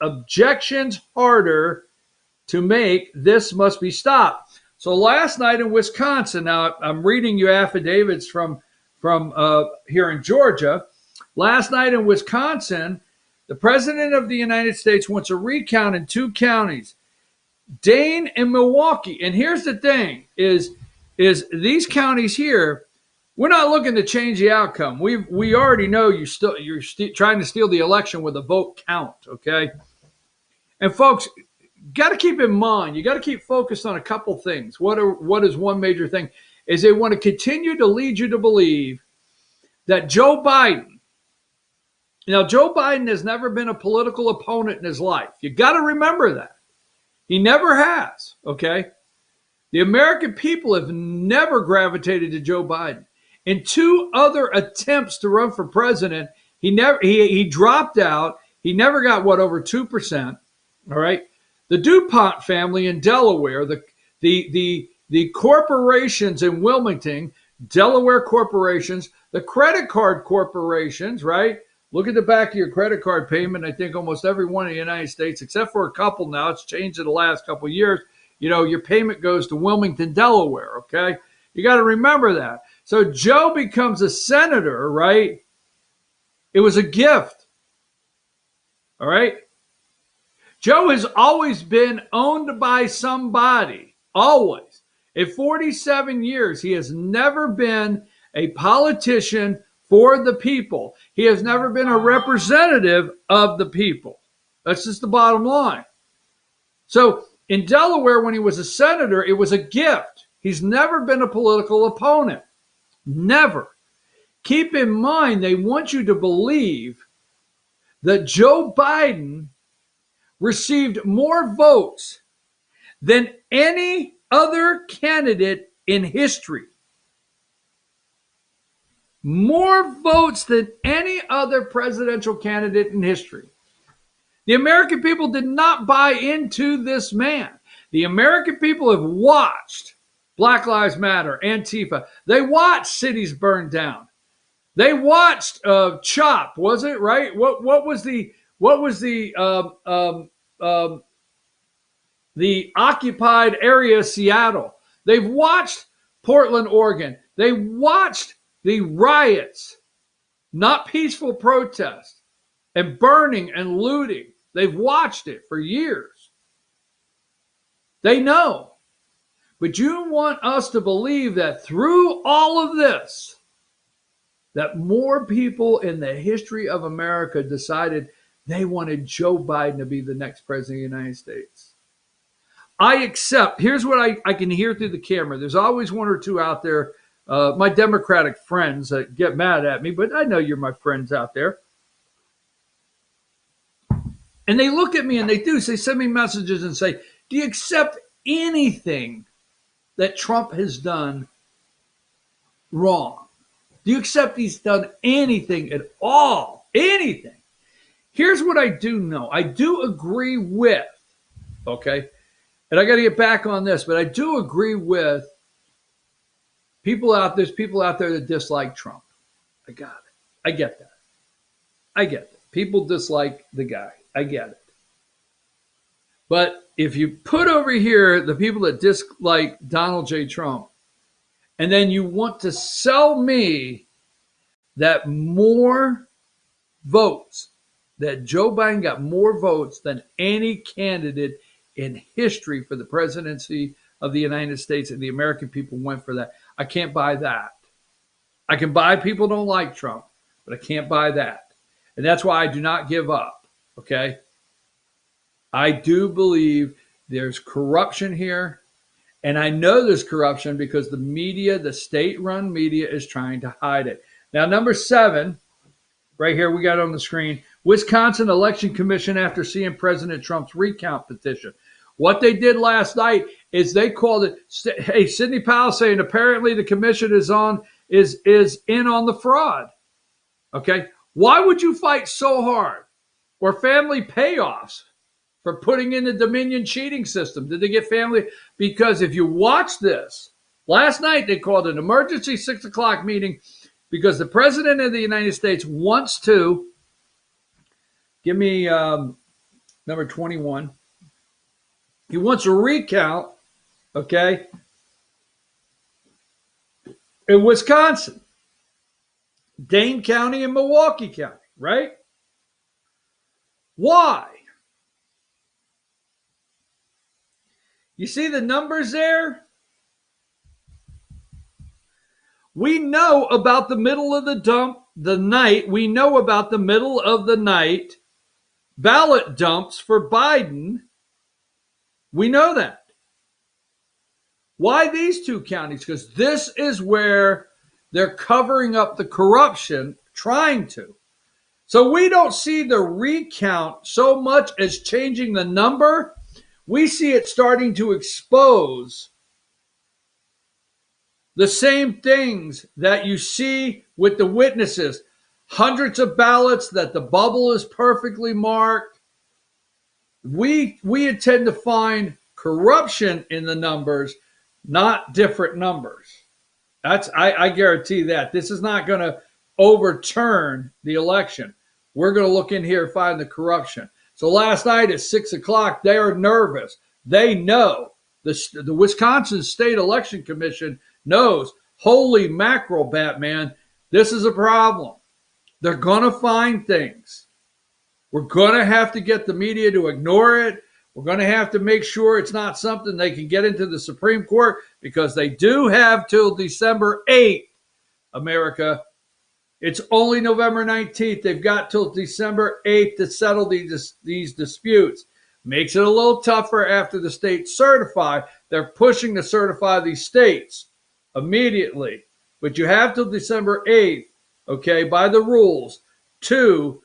objections harder to make. This must be stopped. So last night in Wisconsin, now I'm reading you affidavits from here in Georgia. Last night in Wisconsin, the president of the United States wants a recount in 2 counties, Dane and Milwaukee. And here's the thing: is these counties here, we're not looking to change the outcome. We already know you're trying to steal the election with a vote count. Okay, and folks, got to keep in mind, you got to keep focused on a couple things. What is one major thing? Is they want to continue to lead you to believe that Joe Biden, Joe Biden has never been a political opponent in his life. You got to remember that. He never has, okay? The American people have never gravitated to Joe Biden. In 2 other attempts to run for president, he dropped out. He never got over 2%, all right? The DuPont family in Delaware, the corporations in Wilmington, Delaware corporations, the credit card corporations, right? Look at the back of your credit card payment. I think almost every one in the United States, except for a couple now, it's changed in the last couple of years. Your payment goes to Wilmington, Delaware, okay? You got to remember that. So Joe becomes a senator, right? It was a gift, all right? Joe has always been owned by somebody, always. In 47 years, he has never been a politician for the people. He has never been a representative of the people. That's just the bottom line. So in Delaware, when he was a senator, it was a gift. He's never been a political opponent. Never. Keep in mind, they want you to believe that Joe Biden received more votes than any other candidate in history. More votes than any other presidential candidate in history. The American people did not buy into this man. The American people have watched Black Lives Matter, Antifa. They watched cities burn down. They watched CHOP, was it right? What was the occupied area of Seattle? They've watched Portland, Oregon. They watched the riots, not peaceful protests, and burning and looting. They've watched it for years. They know. But you want us to believe that through all of this, that more people in the history of America decided they wanted Joe Biden to be the next president of the United States. I accept. Here's what I can hear through the camera. There's always one or two out there, my Democratic friends that get mad at me, but I know you're my friends out there. And they look at me and they send me messages and say, do you accept anything that Trump has done wrong? Do you accept he's done anything at all? Anything? Here's what I do know. I do agree with, okay, and I got to get back on this, but I do agree with people out there that dislike Trump. I got it. I get that. I get it. People dislike the guy. I get it. But if you put over here the people that dislike Donald J. Trump, and then you want to sell me that more votes, that Joe Biden got more votes than any candidate in history for the presidency of the United States, and the American people went for that. I can't buy that. I can buy people don't like Trump, but I can't buy that. And that's why I do not give up, okay? I do believe there's corruption here, and I know there's corruption because the media, the state-run media, is trying to hide it. Now, number 7, right here, we got on the screen, Wisconsin Election Commission after seeing President Trump's recount petition. What they did last night is they called it, hey, Sidney Powell saying apparently the commission is in on the fraud. Okay? Why would you fight so hard? Or family payoffs for putting in the Dominion cheating system? Did they get family? Because if you watch this, last night they called an emergency 6 o'clock meeting because the president of the United States wants to, give me number 21. He wants a recount, okay, in Wisconsin, Dane County and Milwaukee County, right? Why? You see the numbers there? We know about the middle of the night. We know about the middle of the night ballot dumps for Biden. We know that. Why these 2 counties? Because this is where they're covering up the corruption, trying to. So we don't see the recount so much as changing the number. We see it starting to expose the same things that you see with the witnesses. Hundreds of ballots that the bubble is perfectly marked. We intend to find corruption in the numbers, not different numbers. I guarantee that. This is not going to overturn the election. We're going to look in here and find the corruption. So last night at 6 o'clock, they are nervous. They know. The Wisconsin State Election Commission knows. Holy mackerel, Batman, this is a problem. They're going to find things. We're going to have to get the media to ignore it. We're going to have to make sure it's not something they can get into the Supreme Court because they do have till December 8th, America. It's only November 19th. They've got till December 8th to settle these disputes. Makes it a little tougher after the states certify. They're pushing to certify these states immediately. But you have till December 8th, okay, by the rules, to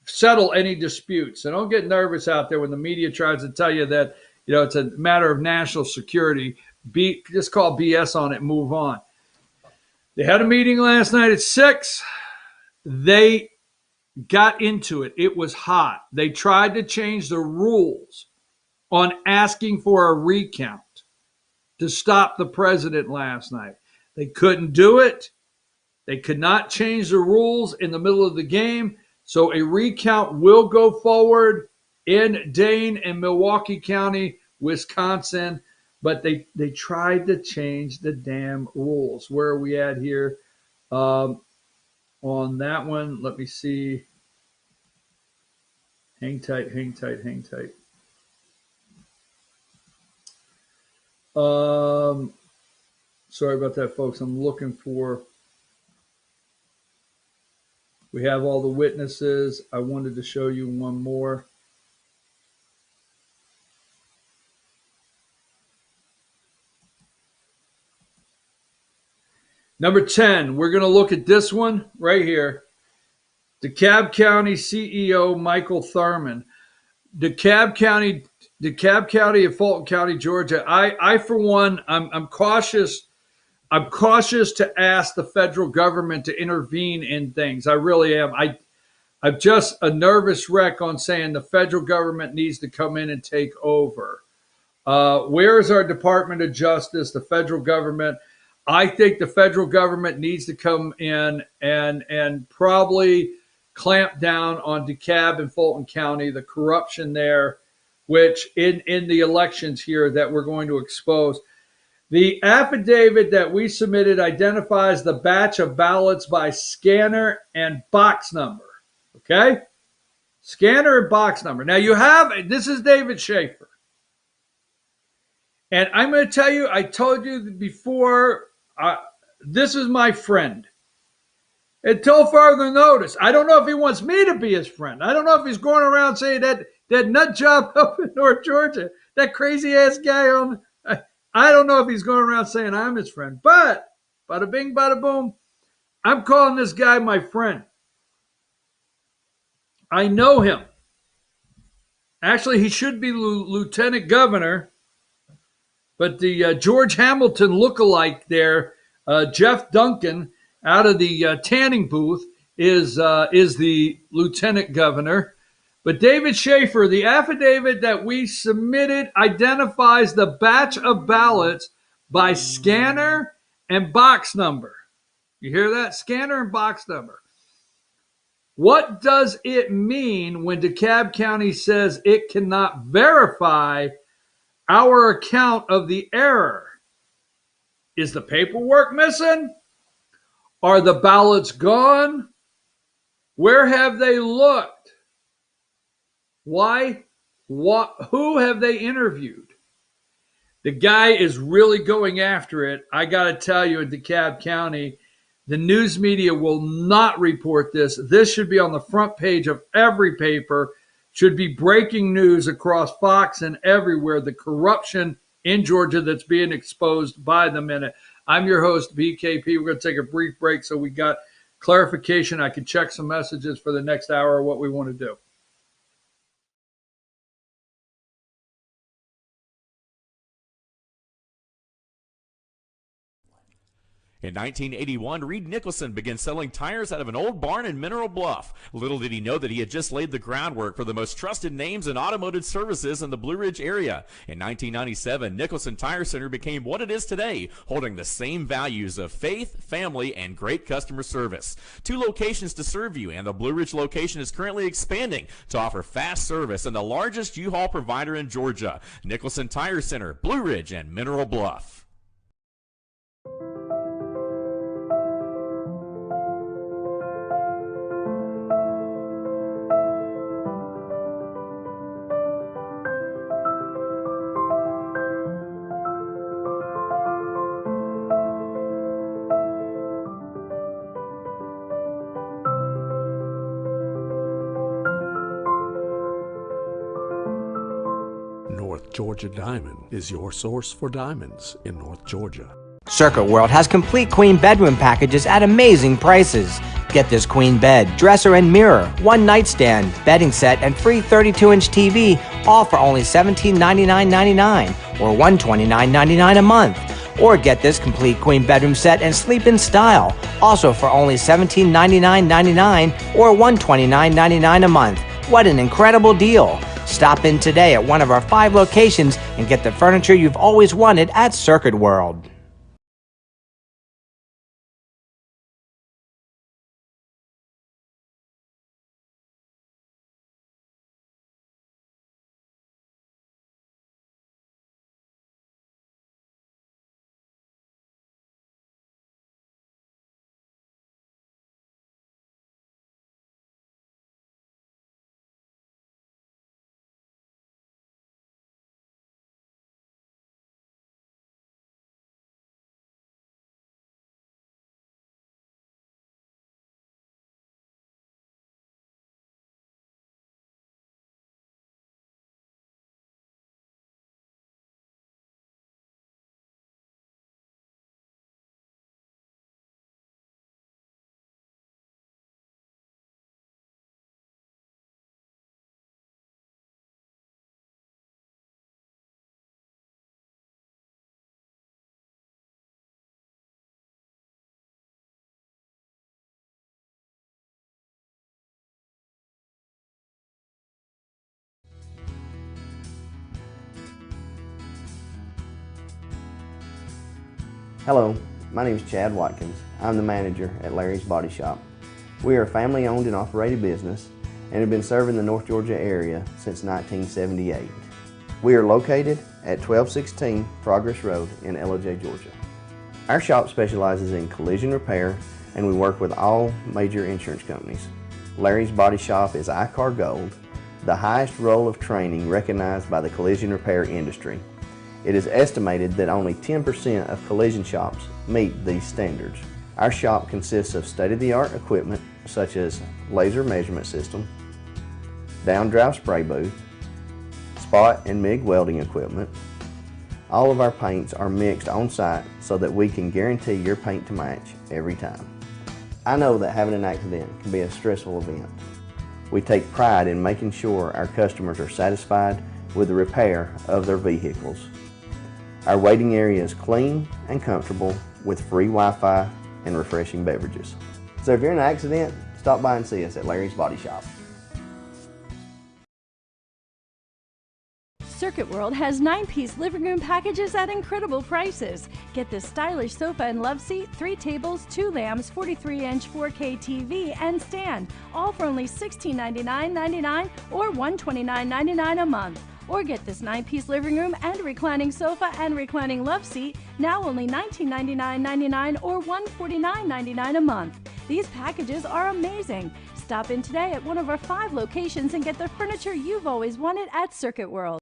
settle any disputes. So don't get nervous out there when the media tries to tell you that, it's a matter of national security. Just call BS on it and move on. They had a meeting last night at 6. They got into it. It was hot. They tried to change the rules on asking for a recount to stop the president last night. They couldn't do it. They could not change the rules in the middle of the game. So a recount will go forward in Dane and Milwaukee County, Wisconsin. But they tried to change the damn rules. Where are we at here? On that one, let me see. Hang tight. Sorry about that, folks. I'm looking for. We have all the witnesses. I wanted to show you one more. Number 10, we're going to look at this one right here. DeKalb County CEO Michael Thurmond. DeKalb County and Fulton County, Georgia. I for one, I'm cautious. I'm cautious to ask the federal government to intervene in things. I really am. I'm just a nervous wreck on saying the federal government needs to come in and take over. Where is our Department of Justice, the federal government? I think the federal government needs to come in and probably clamp down on DeKalb and Fulton County, the corruption there, which in the elections here that we're going to expose. The affidavit that we submitted identifies the batch of ballots by scanner and box number. Okay? Scanner and box number. Now you have, this is David Schaefer. And I'm going to tell you, I told you before, this is my friend. Until further notice. I don't know if he wants me to be his friend. I don't know if he's going around saying that nut job up in North Georgia, that crazy ass guy on, I don't know if he's going around saying I'm his friend. But, bada bing, bada boom, I'm calling this guy my friend. I know him. Actually, he should be lieutenant governor. But the George Hamilton lookalike there, Jeff Duncan, out of the tanning booth, is the lieutenant governor. But David Schaefer, the affidavit that we submitted identifies the batch of ballots by scanner and box number. You hear that? Scanner and box number. What does it mean when DeKalb County says it cannot verify our account of the error? Is the paperwork missing? Are the ballots gone? Where have they looked? Why? What? Who have they interviewed? The guy is really going after it. I got to tell you, in DeKalb County, the news media will not report this. This should be on the front page of every paper. Should be breaking news across Fox and everywhere, the corruption in Georgia that's being exposed by the minute. I'm your host, BKP. We're going to take a brief break so we got clarification. I can check some messages for the next hour of what we want to do. In 1981, Reed Nicholson began selling tires out of an old barn in Mineral Bluff. Little did he know that he had just laid the groundwork for the most trusted names in automotive services in the Blue Ridge area. In 1997, Nicholson Tire Center became what it is today, holding the same values of faith, family, and great customer service. 2 locations to serve you, and the Blue Ridge location is currently expanding to offer fast service and the largest U-Haul provider in Georgia. Nicholson Tire Center, Blue Ridge, and Mineral Bluff. North Georgia Diamond is your source for diamonds in North Georgia. Circuit World has complete queen bedroom packages at amazing prices. Get this queen bed, dresser and mirror, 1 nightstand, bedding set, and free 32-inch TV, all for only $1799.99 or $129.99 a month. Or get this complete queen bedroom set and sleep in style, also for only $1799.99 or $129.99 a month. What an incredible deal! Stop in today at one of our 5 locations and get the furniture you've always wanted at Circuit World. Hello, my name is Chad Watkins. I'm the manager at Larry's Body Shop. We are a family-owned and operated business and have been serving the North Georgia area since 1978. We are located at 1216 Progress Road in Ellijay, Georgia. Our shop specializes in collision repair, and we work with all major insurance companies. Larry's Body Shop is ICAR Gold, the highest role of training recognized by the collision repair industry. It is estimated that only 10% of collision shops meet these standards. Our shop consists of state-of-the-art equipment such as laser measurement system, down-drive spray booth, spot and MIG welding equipment. All of our paints are mixed on site so that we can guarantee your paint to match every time. I know that having an accident can be a stressful event. We take pride in making sure our customers are satisfied with the repair of their vehicles. Our waiting area is clean and comfortable with free Wi-Fi and refreshing beverages. So if you're in an accident, stop by and see us at Larry's Body Shop. Circuit World has 9-piece living room packages at incredible prices. Get this stylish sofa and love seat, 3 tables, 2 lamps, 43-inch 4K TV, and stand, all for only $1699.99 or $129.99 a month. Or get this 9-piece living room and reclining sofa and reclining love seat, now only $1999.99 or $149.99 a month. These packages are amazing. Stop in today at one of our 5 locations and get the furniture you've always wanted at Circuit World.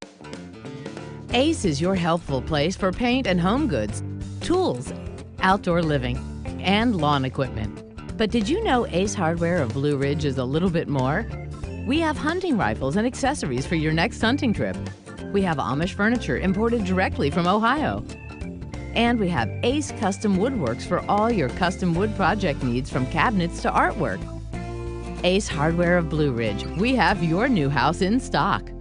Ace is your healthful place for paint and home goods, tools, outdoor living, and lawn equipment. But did you know Ace Hardware of Blue Ridge is a little bit more? We have hunting rifles and accessories for your next hunting trip. We have Amish furniture imported directly from Ohio. And we have Ace Custom Woodworks for all your custom wood project needs, from cabinets to artwork. Ace Hardware of Blue Ridge. We have your new house in stock.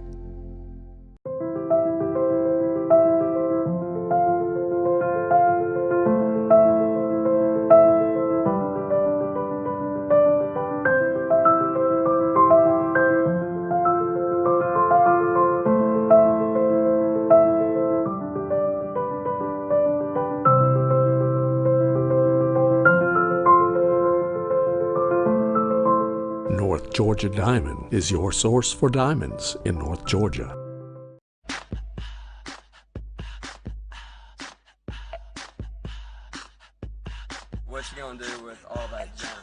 North Georgia Diamond is your source for diamonds in North Georgia. What you gonna do with all that junk?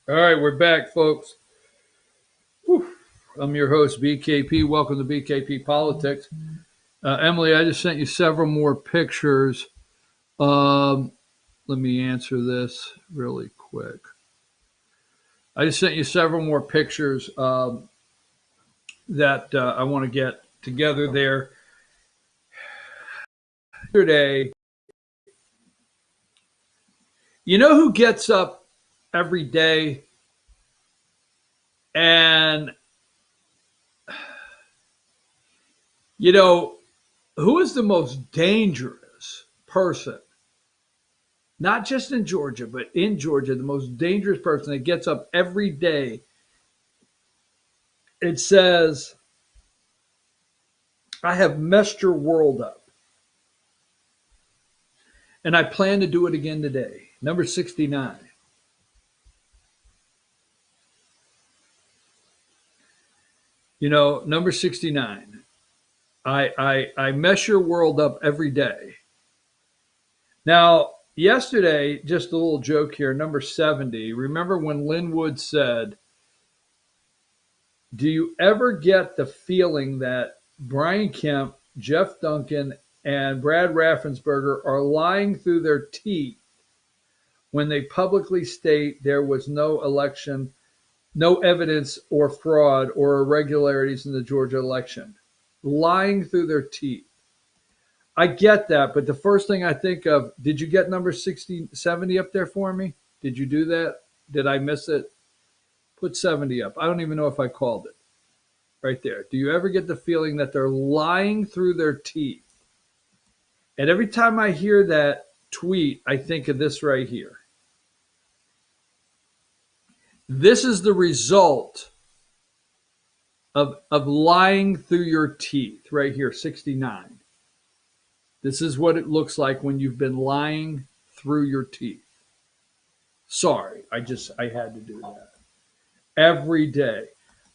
All right, we're back, folks. Whew. I'm your host, BKP. Welcome to BKP Politics. Emily, I just sent you several more pictures. Let me answer this really quick. I just sent you several more pictures that I want to get together there. Yesterday, you know who gets up every day and, you know, who is the most dangerous person? Not just in Georgia, but in Georgia, the most dangerous person that gets up every day. It says, I have messed your world up. And I plan to do it again today. Number 69. You know, number 69. I mess your world up every day. Now, yesterday, just a little joke here, number 70. Remember when Linwood said, do you ever get the feeling that Brian Kemp, Jeff Duncan, and Brad Raffensperger are lying through their teeth when they publicly state there was no election, no evidence or fraud or irregularities in the Georgia election? Lying through their teeth. I get that, but the first thing I think of, did you get number 70 up there for me? Did you do that? Did I miss it? Put 70 up. I don't even know if I called it. Right there. Do you ever get the feeling that they're lying through their teeth? And every time I hear that tweet, I think of this right here. This is the result of lying through your teeth right here, 69. This is what it looks like when you've been lying through your teeth. Sorry, I had to do that. Every day.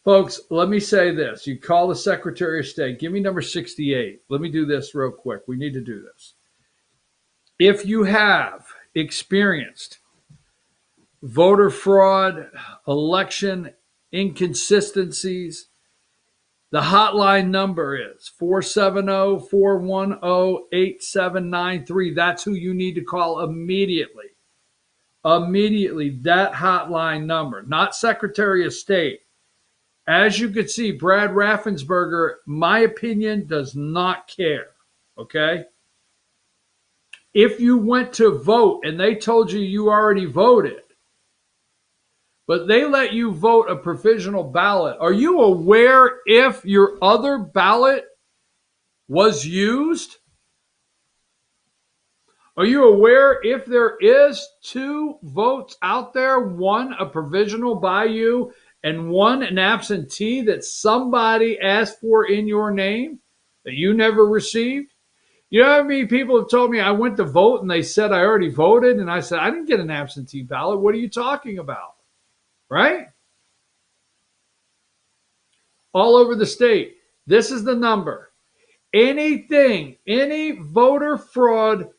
Folks, let me say this. You call the Secretary of State. Give me number 68. Let me do this real quick. We need to do this. If you have experienced voter fraud, election inconsistencies, the hotline number is 470-410-8793. That's who you need to call immediately. Immediately, that hotline number, not Secretary of State. As you can see, Brad Raffensperger, my opinion, does not care, okay? If you went to vote and they told you you already voted, but they let you vote a provisional ballot, are you aware if your other ballot was used? Are you aware if there is 2 votes out there, one a provisional by you and one an absentee that somebody asked for in your name that you never received? You know how many people have told me I went to vote and they said I already voted, and I said I didn't get an absentee ballot. What are you talking about? Right? All over the state. This is the number. Anything, any voter fraud,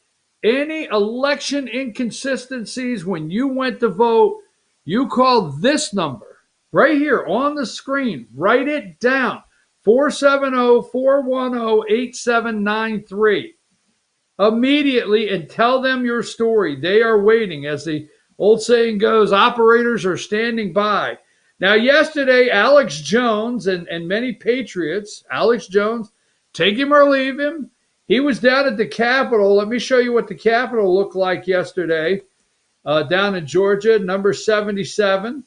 any election inconsistencies when you went to vote, you call this number right here on the screen. Write it down. 470-410-8793. Immediately, and tell them your story. They are waiting. As the old saying goes, operators are standing by. Now, yesterday, Alex Jones and many patriots, Alex Jones, take him or leave him, he was down at the Capitol. Let me show you what the Capitol looked like yesterday down in Georgia, number 77.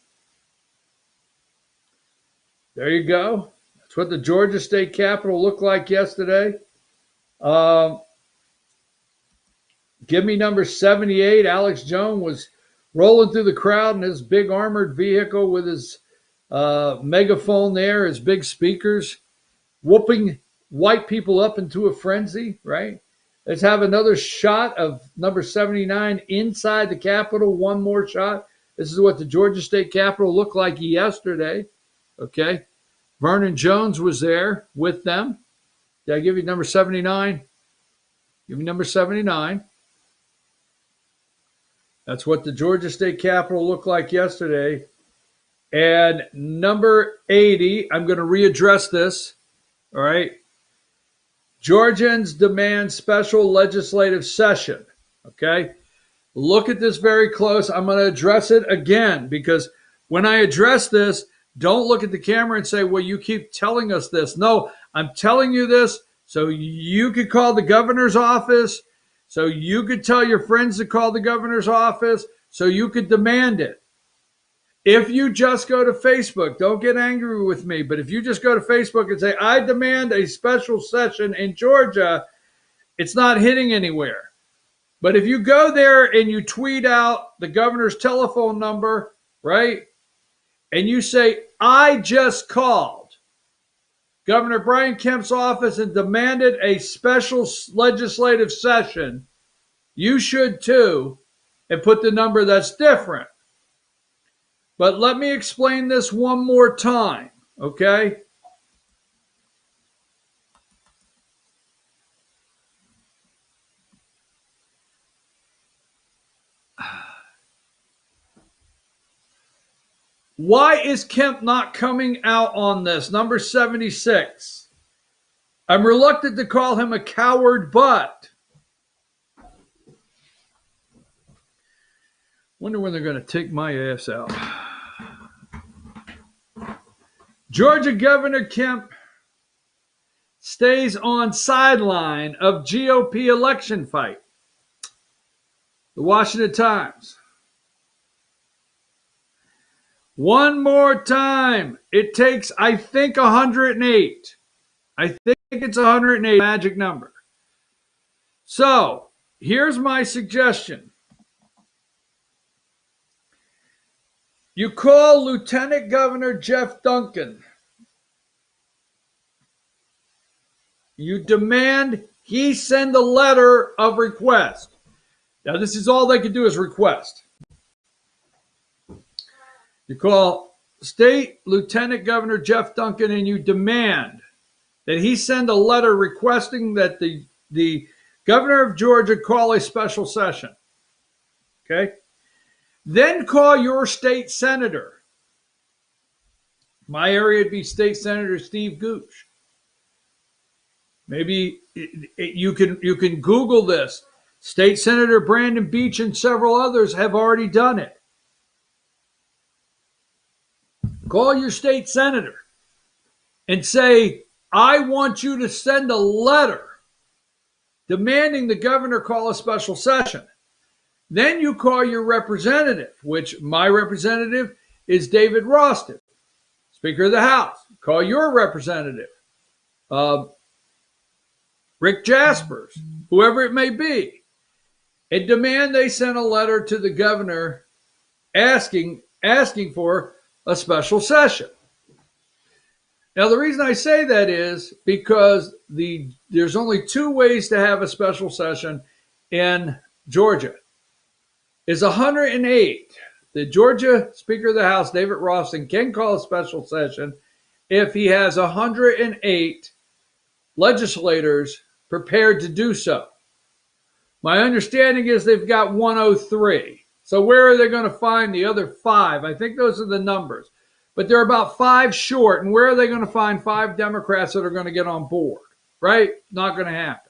There you go. That's what the Georgia State Capitol looked like yesterday. Give me number 78. Alex Jones was rolling through the crowd in his big armored vehicle with his megaphone there, his big speakers, whooping white people up into a frenzy, right? Let's have another shot of number 79 inside the Capitol. One more shot. This is what the Georgia State Capitol looked like yesterday, okay? Vernon Jones was there with them. Did I give you number 79? Give me number 79. That's what the Georgia State Capitol looked like yesterday. And number 80, I'm going to readdress this. All right. Georgians demand special legislative session. Okay. Look at this very close. I'm going to address it again because when I address this, don't look at the camera and say, well, you keep telling us this. No, I'm telling you this so you could call the governor's office, so you could tell your friends to call the governor's office, so you could demand it. If you just go to Facebook, don't get angry with me, but if you just go to Facebook and say, I demand a special session in Georgia, it's not hitting anywhere. But if you go there and you tweet out the governor's telephone number, right, and you say, I just called Governor Brian Kemp's office and demanded a special legislative session, you should too, and put the number that's different. But let me explain this one more time, okay? Why is Kemp not coming out on this? Number 76. I'm reluctant to call him a coward, but wonder when they're going to take my ass out. Georgia Governor Kemp stays on sideline of GOP election fight. The Washington Times. One more time. It takes, I think, 108. I think it's 108, magic number. So here's my suggestion. You call Lieutenant Governor Jeff Duncan. You demand he send a letter of request. Now, this is all they can do is request. You call State Lieutenant Governor Jeff Duncan and you demand that he send a letter requesting that the governor of Georgia call a special session. Okay? Then call your state senator. My area would be State Senator Steve Gooch. Maybe you can Google this. State Senator Brandon Beach and several others have already done it. Call your state senator and say, I want you to send a letter demanding the governor call a special session. Then you call your representative, which my representative is David Ralston, Speaker of the House. Call your representative, Rick Jaspers, whoever it may be, and demand they send a letter to the governor asking for a special session. Now, the reason I say that is because there's only two ways to have a special session in Georgia. Is 108. The Georgia Speaker of the House, David Ralston, can call a special session if he has 108 legislators prepared to do so. My understanding is they've got 103. So where are they going to find the other 5? I think those are the numbers. But they're about 5 short. And where are they going to find 5 Democrats that are going to get on board? Right? Not going to happen.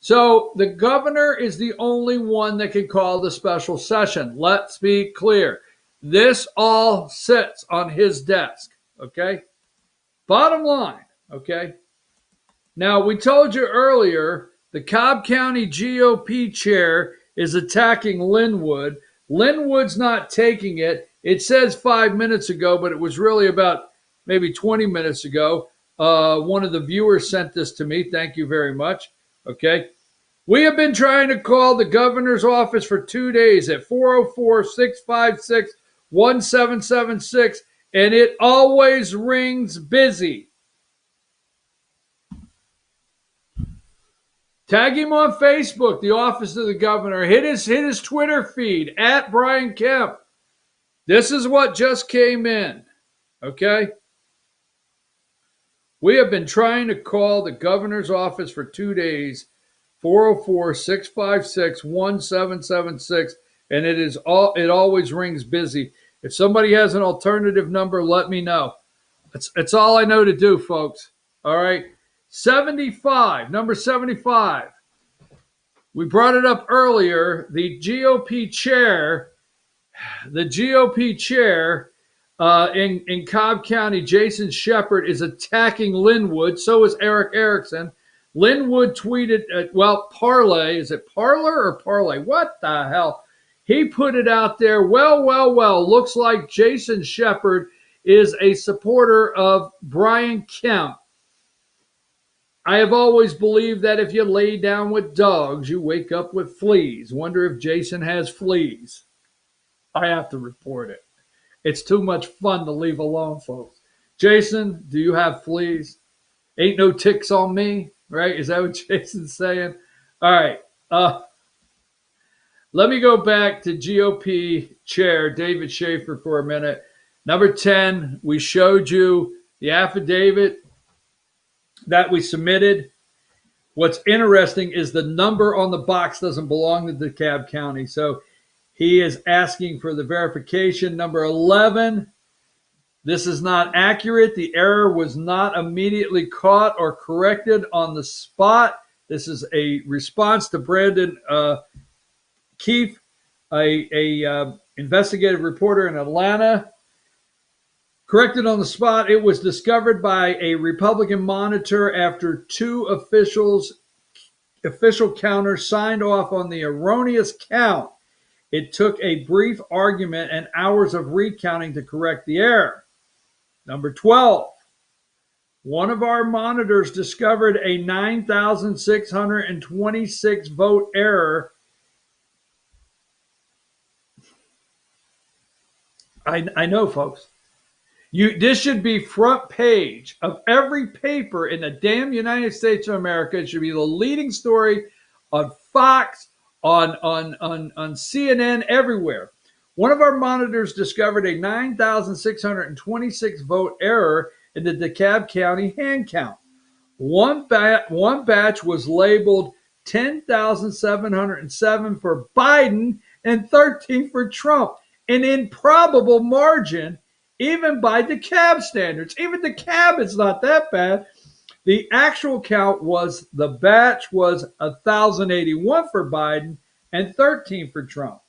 So the governor is the only one that can call the special session. Let's be clear. This all sits on his desk. Okay? Bottom line. Okay? Now, we told you earlier the Cobb County GOP chair is attacking Linwood. Linwood's not taking it. It says 5 minutes ago, but it was really about maybe 20 minutes ago. One of the viewers sent this to me. Thank you very much. Okay. We have been trying to call the governor's office for 2 days at 404-656-1776, and it always rings busy. Tag him on Facebook, the office of the governor. Hit his Twitter feed, at Brian Kemp. This is what just came in, okay? We have been trying to call the governor's office for 2 days, 404-656-1776, and it always rings busy. If somebody has an alternative number, let me know. It's all I know to do, folks. All right. 75, number 75. We brought it up earlier. The GOP chair in Cobb County, Jason Shepard, is attacking Linwood. So is Eric Erickson. Linwood tweeted, Parlay. Is it Parler or Parlay? What the hell? He put it out there. Well. Looks like Jason Shepard is a supporter of Brian Kemp. I have always believed that if you lay down with dogs, you wake up with fleas. Wonder if Jason has fleas. I have to report it. It's too much fun to leave alone, folks. Jason, do you have fleas? Ain't no ticks on me, right? Is that what Jason's saying? All right. Let me go back to GOP chair David Schaefer for a minute. Number 10, we showed you the affidavit that we submitted. What's interesting is the number on the box doesn't belong to DeKalb County. So he is asking for the verification. Number 11, this is not accurate. The error was not immediately caught or corrected on the spot. This is a response to Brandon Keefe, a investigative reporter in Atlanta. Corrected on the spot. It was discovered by a Republican monitor after two official counters signed off on the erroneous count. It took a brief argument and hours of recounting to correct the error. Number 12. One of our monitors discovered a 9,626 vote error. I know, folks. This should be front page of every paper in the damn United States of America. It should be the leading story on Fox, on CNN, everywhere. One of our monitors discovered a 9,626 vote error in the DeKalb County hand count. One batch was labeled 10,707 for Biden and 13 for Trump, an improbable margin. Even by DeKalb standards, even DeKalb is not that bad. The actual count was the batch was 1,081 for Biden and 13 for Trump.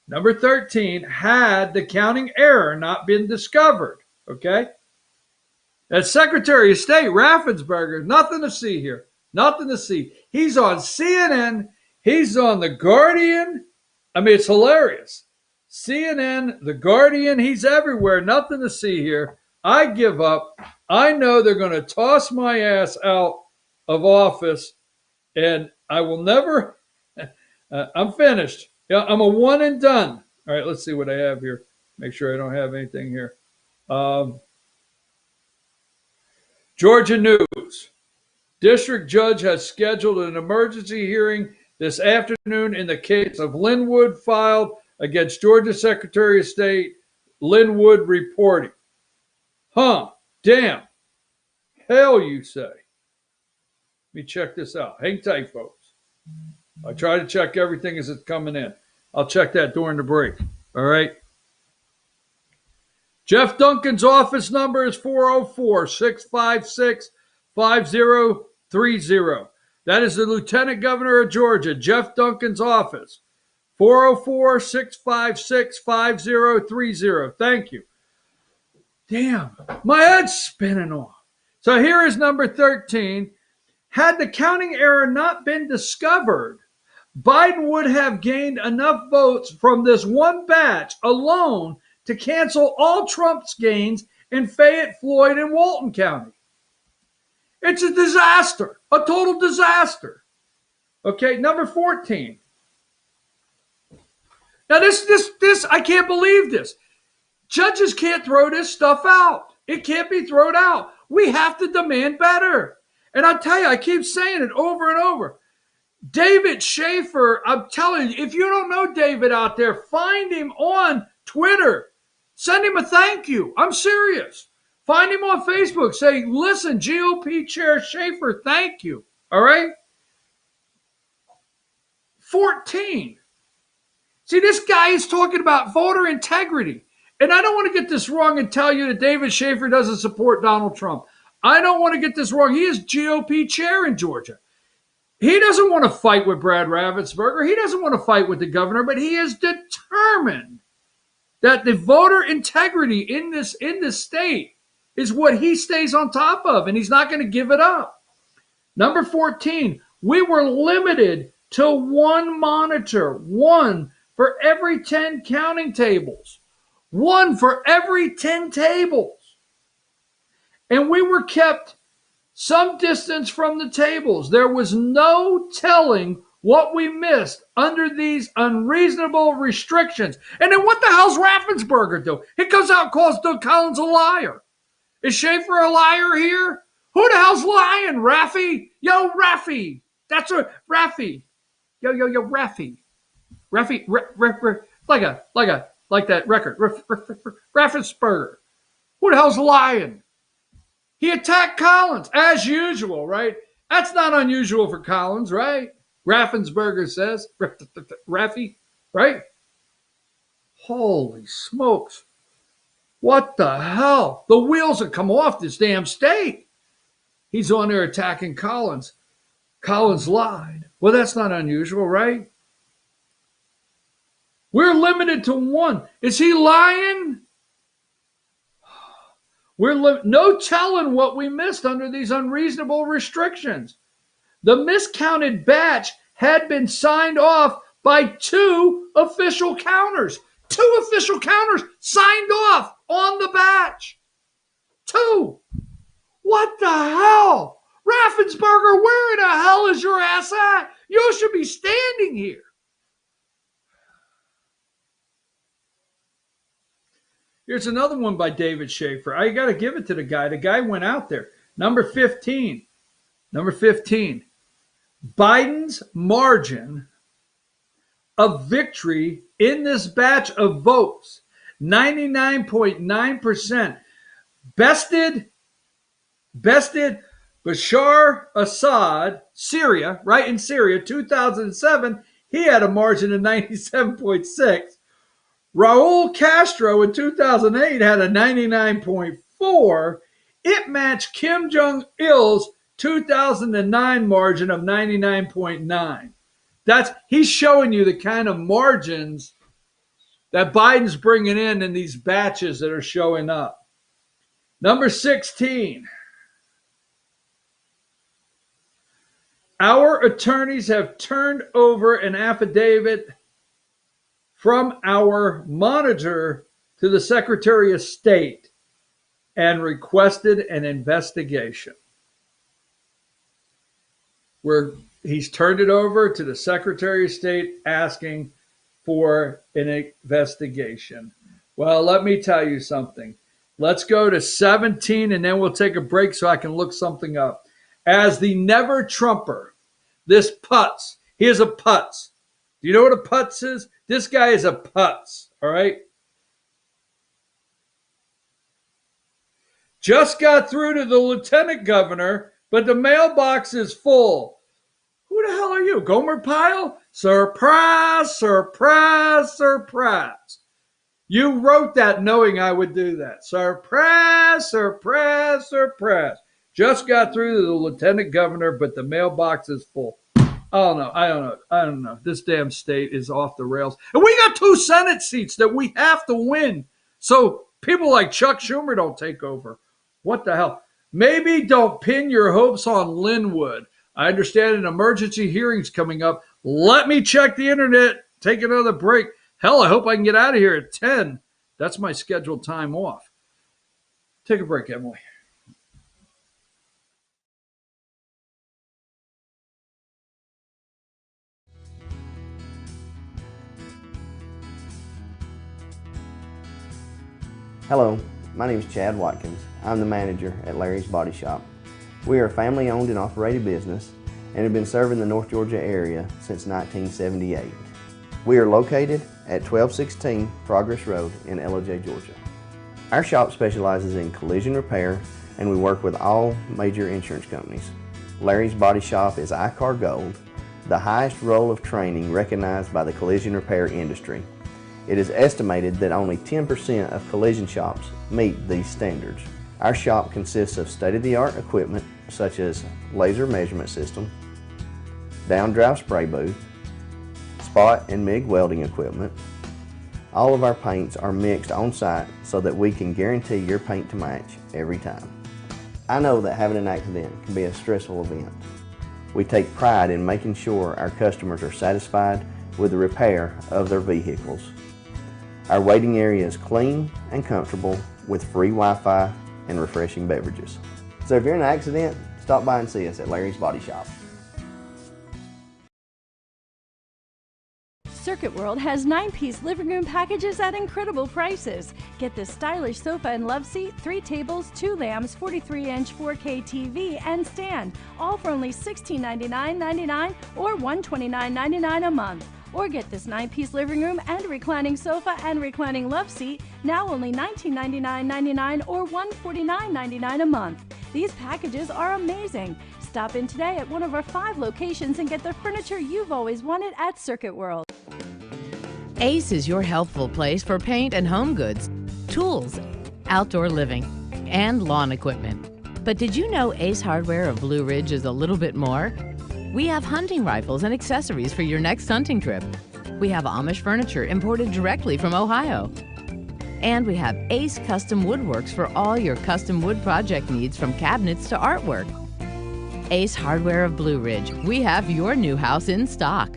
Number 13, had the counting error not been discovered, okay? As Secretary of State, Raffensperger, nothing to see here. Nothing to see. He's on CNN. He's on The Guardian. I mean, it's hilarious. CNN, The Guardian, he's everywhere. Nothing to see here. I give up. I know they're going to toss my ass out of office, and I will never. I'm finished. Yeah, I'm a one and done. All right, let's see what I have here. Make sure I don't have anything here. Georgia news. District judge has scheduled an emergency hearing this afternoon in the case of Linwood filed against Georgia Secretary of State Linwood reporting. Damn. Hell, you say. Let me check this out. Hang tight, folks. I try to check everything as it's coming in. I'll check that during the break. All right. Jeff Duncan's office number is 404-656-5030. That is the Lieutenant Governor of Georgia, Jeff Duncan's office. 404-656-5030. Thank you. Damn, my head's spinning off. So here is number 13. Had the counting error not been discovered, Biden would have gained enough votes from this one batch alone to cancel all Trump's gains in Fayette, Floyd, and Walton County. It's a disaster, a total disaster. Okay, number 14. Now, this, I can't believe this. Judges can't throw this stuff out. It can't be thrown out. We have to demand better. And I tell you, I keep saying it over and over. David Schaefer, I'm telling you, if you don't know David out there, find him on Twitter. Send him a thank you. I'm serious. Find him on Facebook. Say, listen, GOP Chair Schaefer, thank you. All right? 14. See, this guy is talking about voter integrity. And I don't want to get this wrong and tell you that David Schaefer doesn't support Donald Trump. I don't want to get this wrong. He is GOP chair in Georgia. He doesn't want to fight with Brad Raffensperger. He doesn't want to fight with the governor, but he is determined that the voter integrity in this state is what he stays on top of, and he's not going to give it up. Number 14, we were limited to one monitor, one for every 10 counting tables, one for every 10 tables. And we were kept some distance from the tables. There was no telling what we missed under these unreasonable restrictions. And then what the hell's Raffensperger do? He comes out and calls Doug Collins a liar. Is Schaefer a liar here? Who the hell's lying, Raffy? Yo, Raffy. That's a Raffy. Yo, Raffy. Raffy, like that record. Raffensperger. Who the hell's lying? He attacked Collins, as usual, right? That's not unusual for Collins, right? Raffensperger says. Raffy, right? Holy smokes. What the hell? The wheels have come off this damn state. He's on there attacking Collins. Collins lied. Well, that's not unusual, right? We're limited to one. Is he lying? No telling what we missed under these unreasonable restrictions. The miscounted batch had been signed off by 2 official counters. 2 official counters signed off on the batch. 2. What the hell? Raffensperger, where in the hell is your ass at? You should be standing here. Here's another one by David Schaefer. I got to give it to the guy. The guy went out there. Number 15. Biden's margin of victory in this batch of votes, 99.9%. Bested Bashar Assad, Syria, right in Syria, 2007, he had a margin of 97.6. Raul Castro in 2008 had a 99.4. It matched Kim Jong-il's 2009 margin of 99.9. He's showing you the kind of margins that Biden's bringing in these batches that are showing up. Number 16. Our attorneys have turned over an affidavit from our monitor to the Secretary of State and requested an investigation. He's turned it over to the Secretary of State asking for an investigation. Well, let me tell you something. Let's go to 17 and then we'll take a break so I can look something up. As the never Trumper, this putz, he is a putz. Do you know what a putz is? This guy is a putz, all right? Just got through to the lieutenant governor, but the mailbox is full. Who the hell are you, Gomer Pyle? Surprise, surprise, surprise. You wrote that knowing I would do that. Surprise, surprise, surprise. Just got through to the lieutenant governor, but the mailbox is full. I don't know. This damn state is off the rails. And we got 2 Senate seats that we have to win. So people like Chuck Schumer don't take over. What the hell? Maybe don't pin your hopes on Linwood. I understand an emergency hearing's coming up. Let me check the internet. Take another break. Hell, I hope I can get out of here at 10. That's my scheduled time off. Take a break, Emily. Hello, my name is Chad Watkins. I'm the manager at Larry's Body Shop. We are a family-owned and operated business and have been serving the North Georgia area since 1978. We are located at 1216 Progress Road in Ellijay, Georgia. Our shop specializes in collision repair and we work with all major insurance companies. Larry's Body Shop is ICAR Gold, the highest role of training recognized by the collision repair industry. It is estimated that only 10% of collision shops meet these standards. Our shop consists of state-of-the-art equipment such as laser measurement system, down-drive spray booth, spot and MIG welding equipment. All of our paints are mixed on site so that we can guarantee your paint to match every time. I know that having an accident can be a stressful event. We take pride in making sure our customers are satisfied with the repair of their vehicles. Our waiting area is clean and comfortable with free Wi-Fi and refreshing beverages. So if you're in an accident, stop by and see us at Larry's Body Shop. Circuit World has 9-piece living room packages at incredible prices. Get this stylish sofa and love seat, 3 tables, 2 lamps, 43-inch 4K TV, and stand, all for only $1699.99 or $129.99 a month. Or get this 9-piece living room and reclining sofa and reclining love seat, now only $1999.99 or $149.99 a month. These packages are amazing. Stop in today at one of our 5 locations and get the furniture you've always wanted at Circuit World. Ace is your healthful place for paint and home goods, tools, outdoor living, and lawn equipment. But did you know Ace Hardware of Blue Ridge is a little bit more? We have hunting rifles and accessories for your next hunting trip. We have Amish furniture imported directly from Ohio. And we have Ace Custom Woodworks for all your custom wood project needs, from cabinets to artwork. Ace Hardware of Blue Ridge, we have your new house in stock.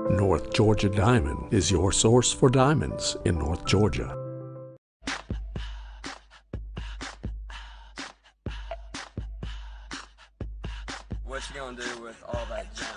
North Georgia Diamond is your source for diamonds in North Georgia. What you gonna do with all that junk?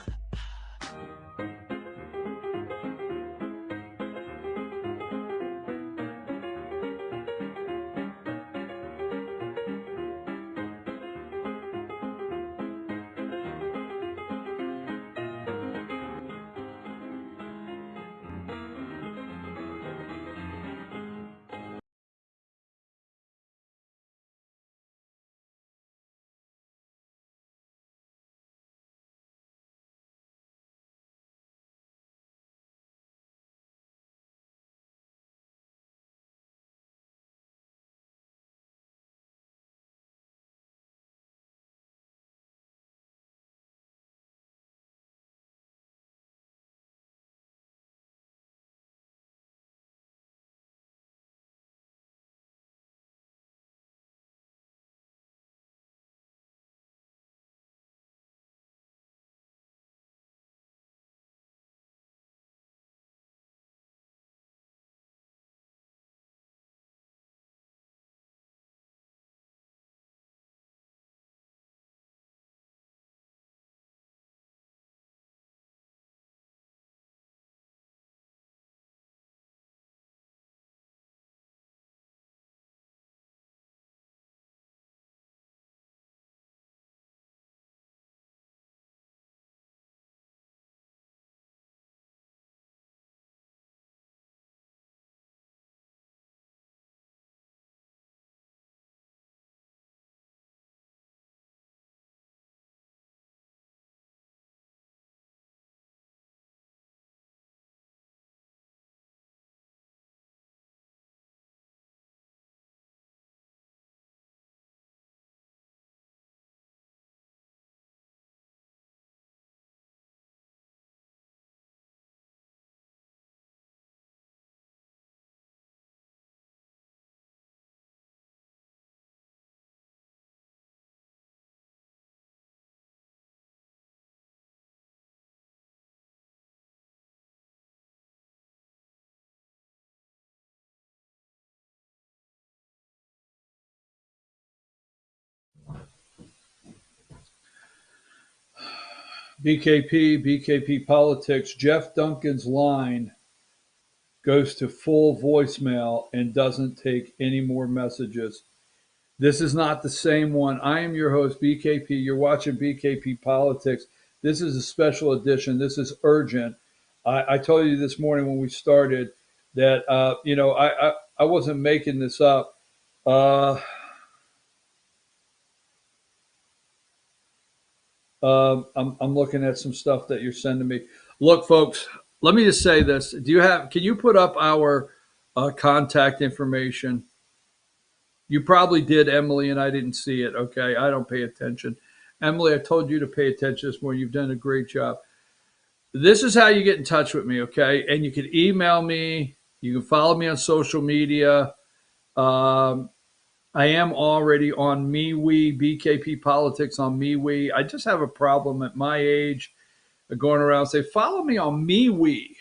BKP Politics, Jeff Duncan's line goes to full voicemail and doesn't take any more messages. This is not the same one. I am your host, BKP. You're watching BKP Politics. This is a special edition. This is urgent. I told you this morning when we started that, I wasn't making this up. I'm looking at some stuff that you're sending me. Look, folks, let me just say this. Can you put up our contact information? You probably did, Emily, and I didn't see it. Okay. I don't pay attention. Emily, I told you to pay attention this morning. You've done a great job. This is how you get in touch with me. Okay. And you can email me. You can follow me on social media. I am already on MeWe, BKP Politics on MeWe. I just have a problem at my age of going around and say, follow me on MeWe.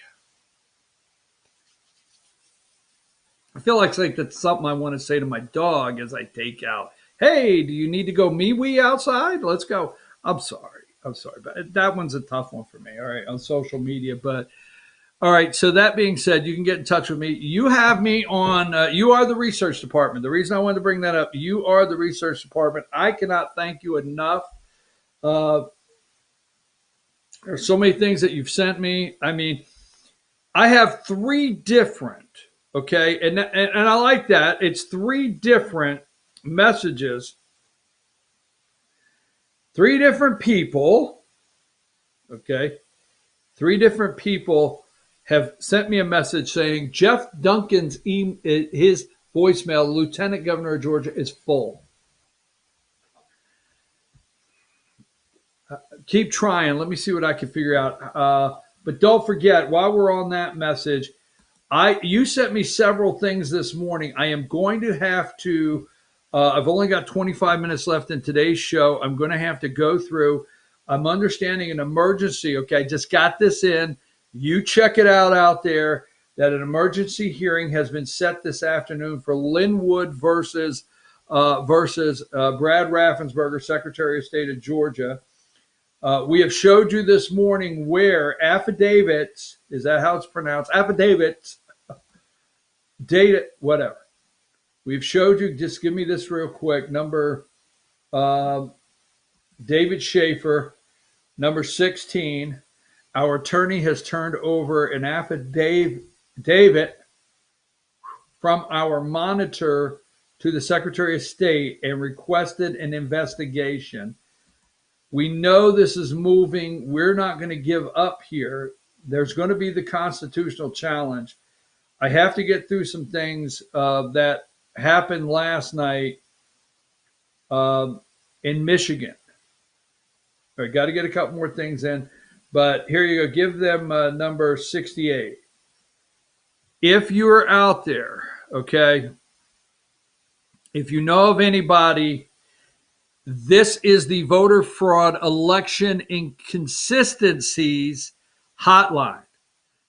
I feel like that's something I want to say to my dog as I take out. Hey, do you need to go MeWe outside? Let's go. I'm sorry. But that one's a tough one for me, all right, on social media. But all right, so that being said, you can get in touch with me. You have me on, you are the research department. The reason I wanted to bring that up, you are the research department. I cannot thank you enough. There's so many things that you've sent me. I mean, I have 3 different, okay, and I like that. It's 3 different messages, 3 different people, okay, 3 different people have sent me a message saying Jeff Duncan's his voicemail, Lieutenant Governor of Georgia, is full. Keep trying. Let me see what I can figure out. But don't forget, while we're on that message, you sent me several things this morning. I am going to have to, I've only got 25 minutes left in today's show. I'm going to have to go through. I'm understanding an emergency. Okay, I just got this in. You check it out there that an emergency hearing has been set this afternoon for Linwood versus Brad Raffensperger, Secretary of State of Georgia. We have showed you this morning where affidavits, is that how it's pronounced? Affidavits, data, whatever. We've showed you, just give me this real quick, number David Schaefer, number 16. Our attorney has turned over an affidavit from our monitor to the Secretary of State and requested an investigation. We know this is moving. We're not going to give up here. There's going to be the constitutional challenge. I have to get through some things that happened last night in Michigan. I got to get a couple more things in. But here you go. Give them number 68. If you're out there, okay, if you know of anybody, this is the voter fraud election inconsistencies hotline.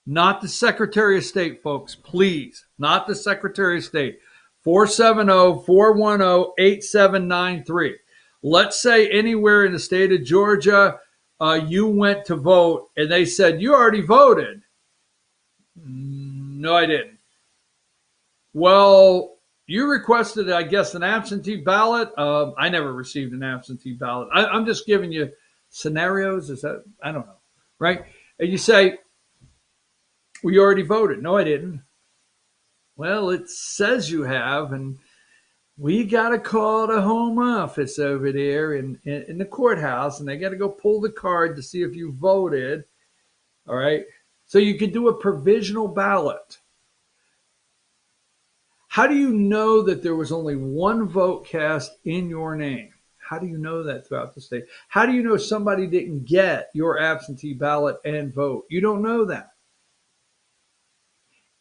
Not the Secretary of State, folks. Please. Not the Secretary of State. 470-410-8793. Let's say anywhere in the state of Georgia, you went to vote and they said, you already voted. No, I didn't. Well, you requested, I guess, an absentee ballot. I never received an absentee ballot. I'm just giving you scenarios. Is that, I don't know, right? And you say, well, you already voted. No, I didn't. Well, it says you have, and we got to call the home office over there in the courthouse, and they got to go pull the card to see if you voted. All right. So you could do a provisional ballot. How do you know that there was only one vote cast in your name? How do you know that throughout the state? How do you know somebody didn't get your absentee ballot and vote? You don't know that.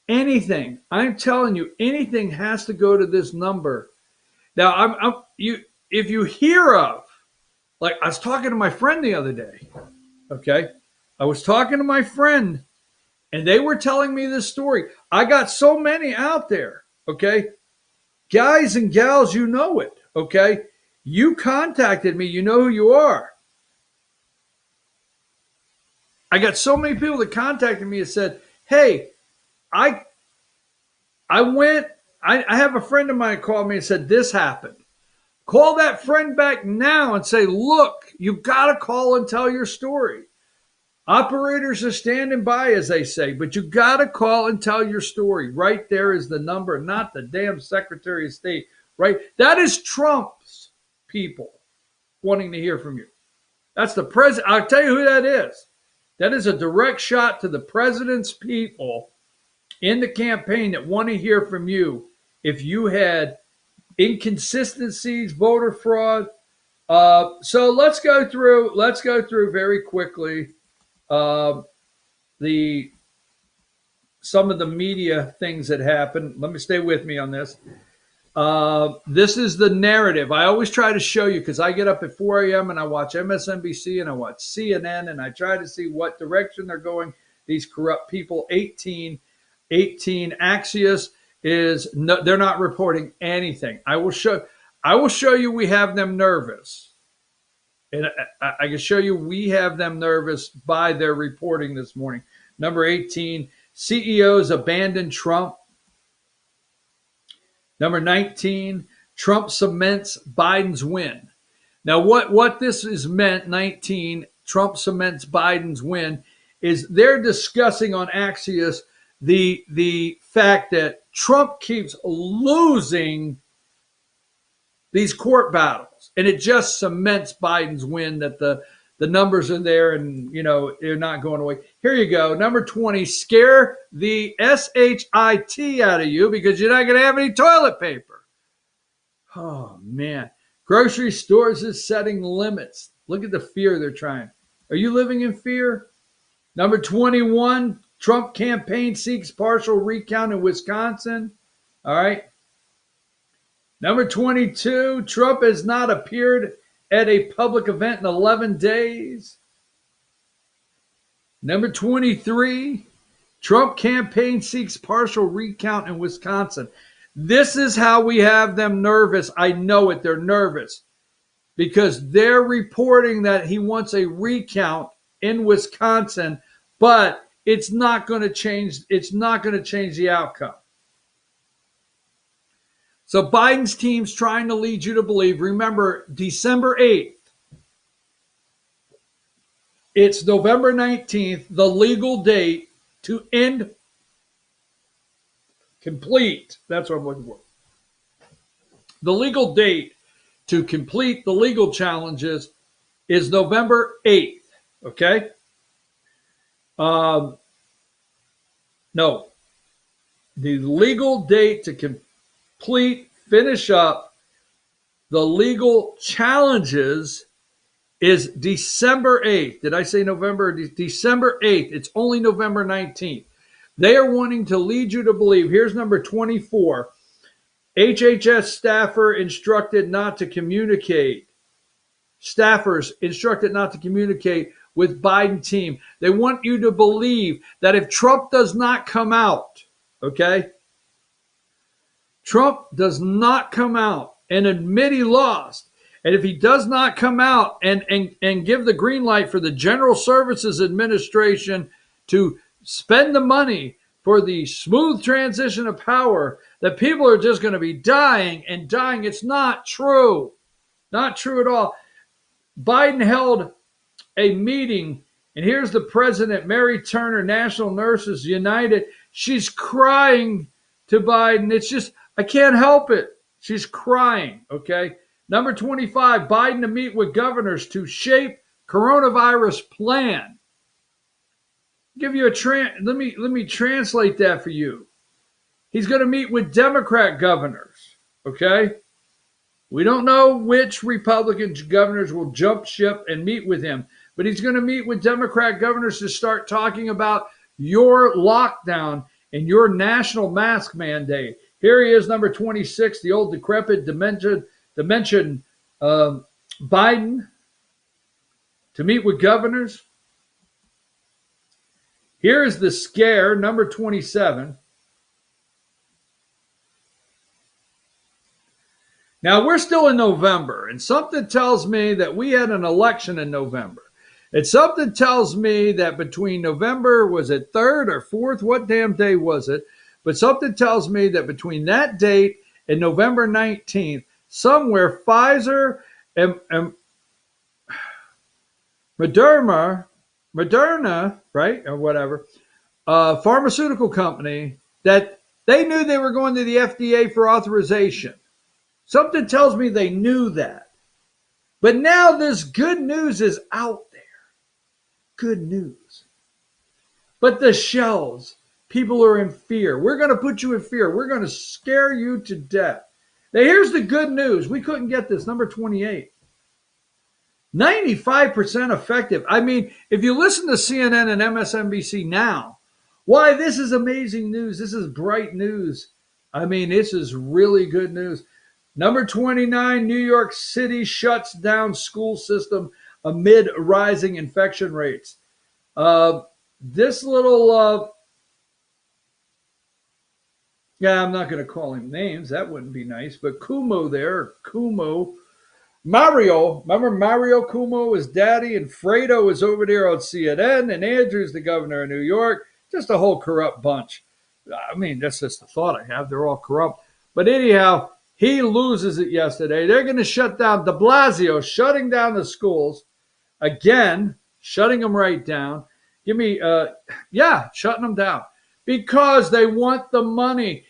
Anything, I'm telling you, anything has to go to this number. Now, if you hear of, like I was talking to my friend the other day, okay? I was talking to my friend, and they were telling me this story. I got so many out there, okay? Guys and gals, you know it, okay? You contacted me. You know who you are. I got so many people that contacted me and said, hey, I I have a friend of mine called me and said, this happened. Call that friend back now and say, look, you got to call and tell your story. Operators are standing by, as they say, but you got to call and tell your story. Right there is the number, not the damn Secretary of State. Right? That is Trump's people wanting to hear from you. That's the president. I'll tell you who that is. That is a direct shot to the president's people in the campaign that want to hear from you if you had inconsistencies, voter fraud. So let's go through very quickly some of the media things that happened. Let me stay with me on this. This is the narrative. I always try to show you because I get up at 4 a.m. and I watch MSNBC and I watch CNN and I try to see what direction they're going. These corrupt people. 18 Axios is no, they're not reporting anything. I will show you we have them nervous. And I can show you we have them nervous by their reporting this morning. Number 18, CEOs abandon Trump. Number 19, Trump cements Biden's win. Now, what this is meant, 19, Trump cements Biden's win, is they're discussing on Axios the fact that Trump keeps losing these court battles, and it just cements Biden's win, that the numbers are there and, they're not going away. Here you go. Number 20, scare the SHIT out of you because you're not going to have any toilet paper. Oh, man. Grocery stores is setting limits. Look at the fear they're trying. Are you living in fear? Number 21, Trump campaign seeks partial recount in Wisconsin. All right. Number 22, Trump has not appeared at a public event in 11 days. Number 23, Trump campaign seeks partial recount in Wisconsin. This is how we have them nervous. I know it. They're nervous because they're reporting that he wants a recount in Wisconsin, but it's not going to change. It's not going to change the outcome. So Biden's team's trying to lead you to believe, remember, December 8th, it's November 19th, the legal date to complete, that's what I'm looking for. The legal date to complete the legal challenges is November 8th, okay? No, the legal date to finish up the legal challenges is December 8th. Did I say November? December 8th. It's only November 19th. They are wanting to lead you to believe. Here's number 24. HHS staffer instructed not to communicate. Staffers instructed not to communicate with Biden team. They want you to believe that if Trump does not come out, okay? Trump does not come out and admit he lost. And if he does not come out and give the green light for the General Services Administration to spend the money for the smooth transition of power, that people are just going to be dying and dying. It's not true. Not true at all. Biden held a meeting, and here's the president, Mary Turner, National Nurses United. She's crying to Biden. It's just, I can't help it. She's crying, okay? Number 25, Biden to meet with governors to shape coronavirus plan. Give you let me translate that for you. He's going to meet with Democrat governors, okay? We don't know which Republican governors will jump ship and meet with him, but he's going to meet with Democrat governors to start talking about your lockdown and your national mask mandate. Here he is, number 26, the old decrepit Biden to meet with governors. Here is the scare, number 27. Now, we're still in November, and something tells me that we had an election in November. And something tells me that between November, was it 3rd or 4th? What damn day was it? But something tells me that between that date and November 19th, somewhere Pfizer and Moderna, right, or whatever, pharmaceutical company, that they knew they were going to the FDA for authorization. Something tells me they knew that. But now this good news is out there. Good news. But the shells, people are in fear. We're going to put you in fear. We're going to scare you to death. Now, here's the good news. We couldn't get this. Number 28. 95% effective. I mean, if you listen to CNN and MSNBC now, why, this is amazing news. This is bright news. I mean, this is really good news. Number 29, New York City shuts down school system amid rising infection rates. This little, I'm not going to call him names. That wouldn't be nice. But Cuomo there, Mario, remember Mario Cuomo is daddy, and Fredo is over there on CNN, and Andrew's the governor of New York. Just a whole corrupt bunch. I mean, that's just the thought I have. They're all corrupt. But anyhow, he loses it yesterday. They're going to shut down de Blasio, shutting down the schools. Again, shutting them right down. Shutting them down. Because they want the money.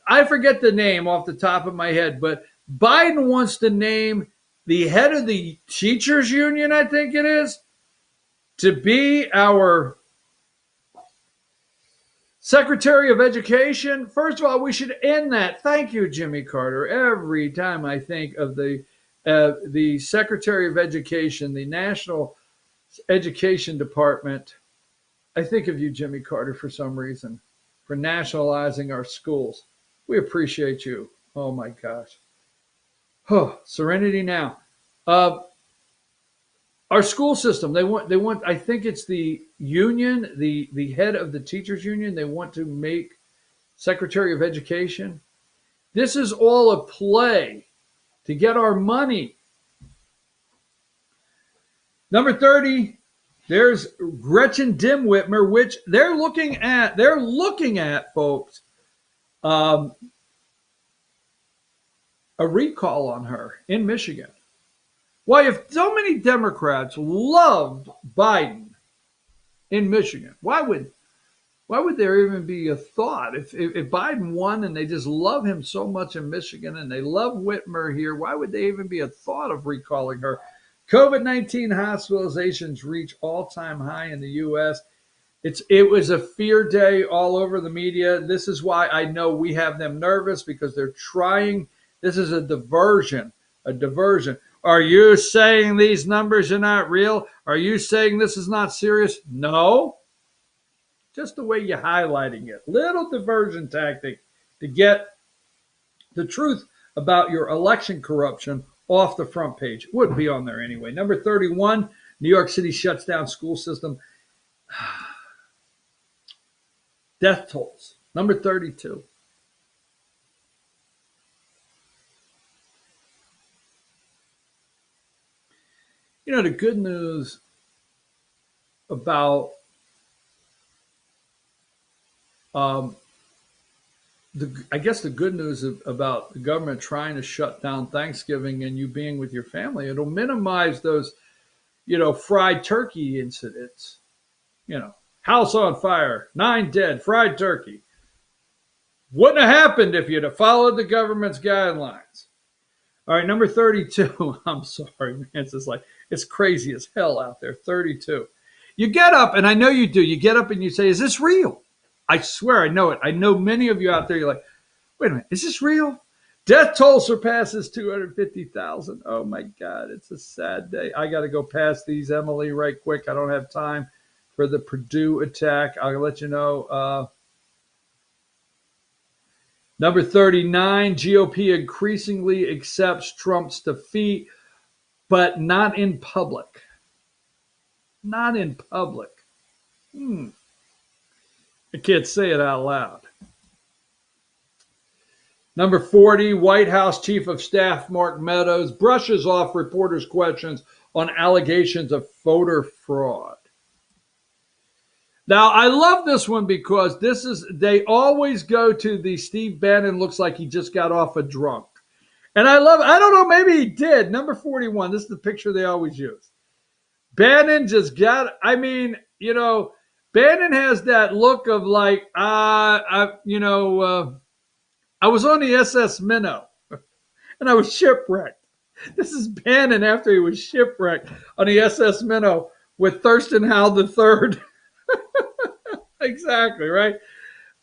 I forget the name off the top of my head, but Biden wants to name the head of the teachers union, I think it is, to be our Secretary of Education. First of all, we should end that. Thank you, Jimmy Carter. Every time I think of the Secretary of Education, the National Education Department, I think of you, Jimmy Carter, for some reason, for nationalizing our schools. We appreciate you. Oh, my gosh. Oh, serenity now. Our school system, they want, I think it's the union, the head of the teachers union, they want to make Secretary of Education. This is all a play to get our money. Number 30, there's Gretchen Dimwitmer, which they're looking at, folks, a recall on her in Michigan. Why, if so many Democrats loved Biden in Michigan, why would there even be a thought? If Biden won and they just love him so much in Michigan and they love Whitmer here, why would they even be a thought of recalling her? COVID-19 hospitalizations reach all-time high in the U.S. It was a fear day all over the media. This is why I know we have them nervous, because they're trying. This is a diversion. Are you saying these numbers are not real? Are you saying this is not serious? No. Just the way you're highlighting it. Little diversion tactic to get the truth about your election corruption off the front page. It wouldn't be on there anyway. Number 31, New York City shuts down school system. Death tolls. Number 32. You know, the good news about I guess the good news about the government trying to shut down Thanksgiving and you being with your family, it'll minimize those, fried turkey incidents. House on fire, 9 dead, fried turkey. Wouldn't have happened if you'd have followed the government's guidelines. All right, number 32. I'm sorry, man. It's crazy as hell out there. 32. You get up, and I know you do. You get up and you say, is this real? I swear I know it. I know many of you out there, you're like, wait a minute, is this real? Death toll surpasses 250,000. Oh, my God. It's a sad day. I got to go past these, Emily, right quick. I don't have time for the Purdue attack. I'll let you know. Number 39, GOP increasingly accepts Trump's defeat, but not in public. Not in public. I can't say it out loud. Number 40, White House Chief of Staff Mark Meadows brushes off reporters' questions on allegations of voter fraud. Now, I love this one because they always go to the Steve Bannon looks like he just got off a drunk. And I don't know, maybe he did. Number 41, this is the picture they always use. Bannon just got, Bannon has that look of like, I was on the SS Minnow and I was shipwrecked. This is Bannon after he was shipwrecked on the SS Minnow with Thurston Howell III. Exactly, right?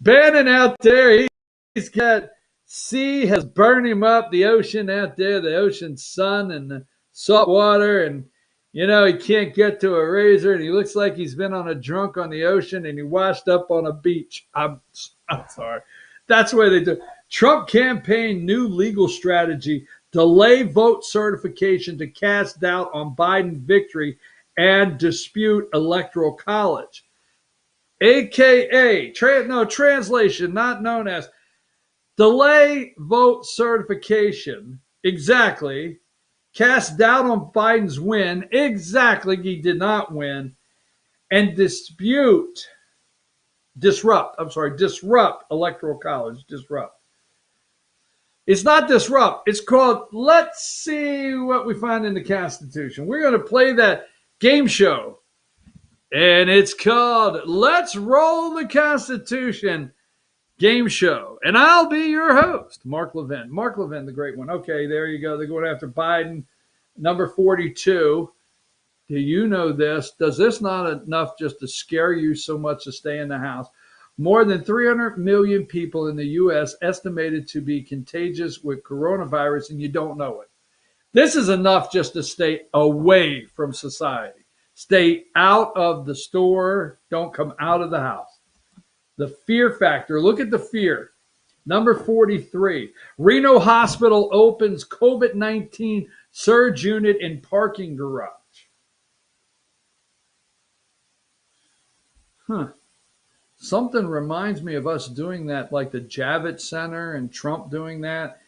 Bannon out there, he's got sea has burned him up, the ocean out there, the ocean sun and the salt water, and he can't get to a razor, and he looks like he's been on a drunk on the ocean and he washed up on a beach. I'm sorry. That's the way they do. Trump campaign new legal strategy, delay vote certification to cast doubt on Biden victory and dispute electoral college. AKA, translation, not known as delay vote certification, exactly, cast doubt on Biden's win, exactly, he did not win, and disrupt electoral college, disrupt. It's not disrupt, it's called let's see what we find in the Constitution. We're going to play that game show. And it's called Let's Roll the Constitution game show. And I'll be your host, Mark Levin. Mark Levin, the great one. Okay, there you go. They're going after Biden, number 42. Do you know this? Does this not enough just to scare you so much to stay in the house? More than 300 million people in the U.S. estimated to be contagious with coronavirus, and you don't know it. This is enough just to stay away from society. Stay out of the store. Don't come out of the house. The fear factor. Look at the fear. Number 43. Reno Hospital opens COVID-19 surge unit in parking garage. Something reminds me of us doing that, like the Javits Center and Trump doing that.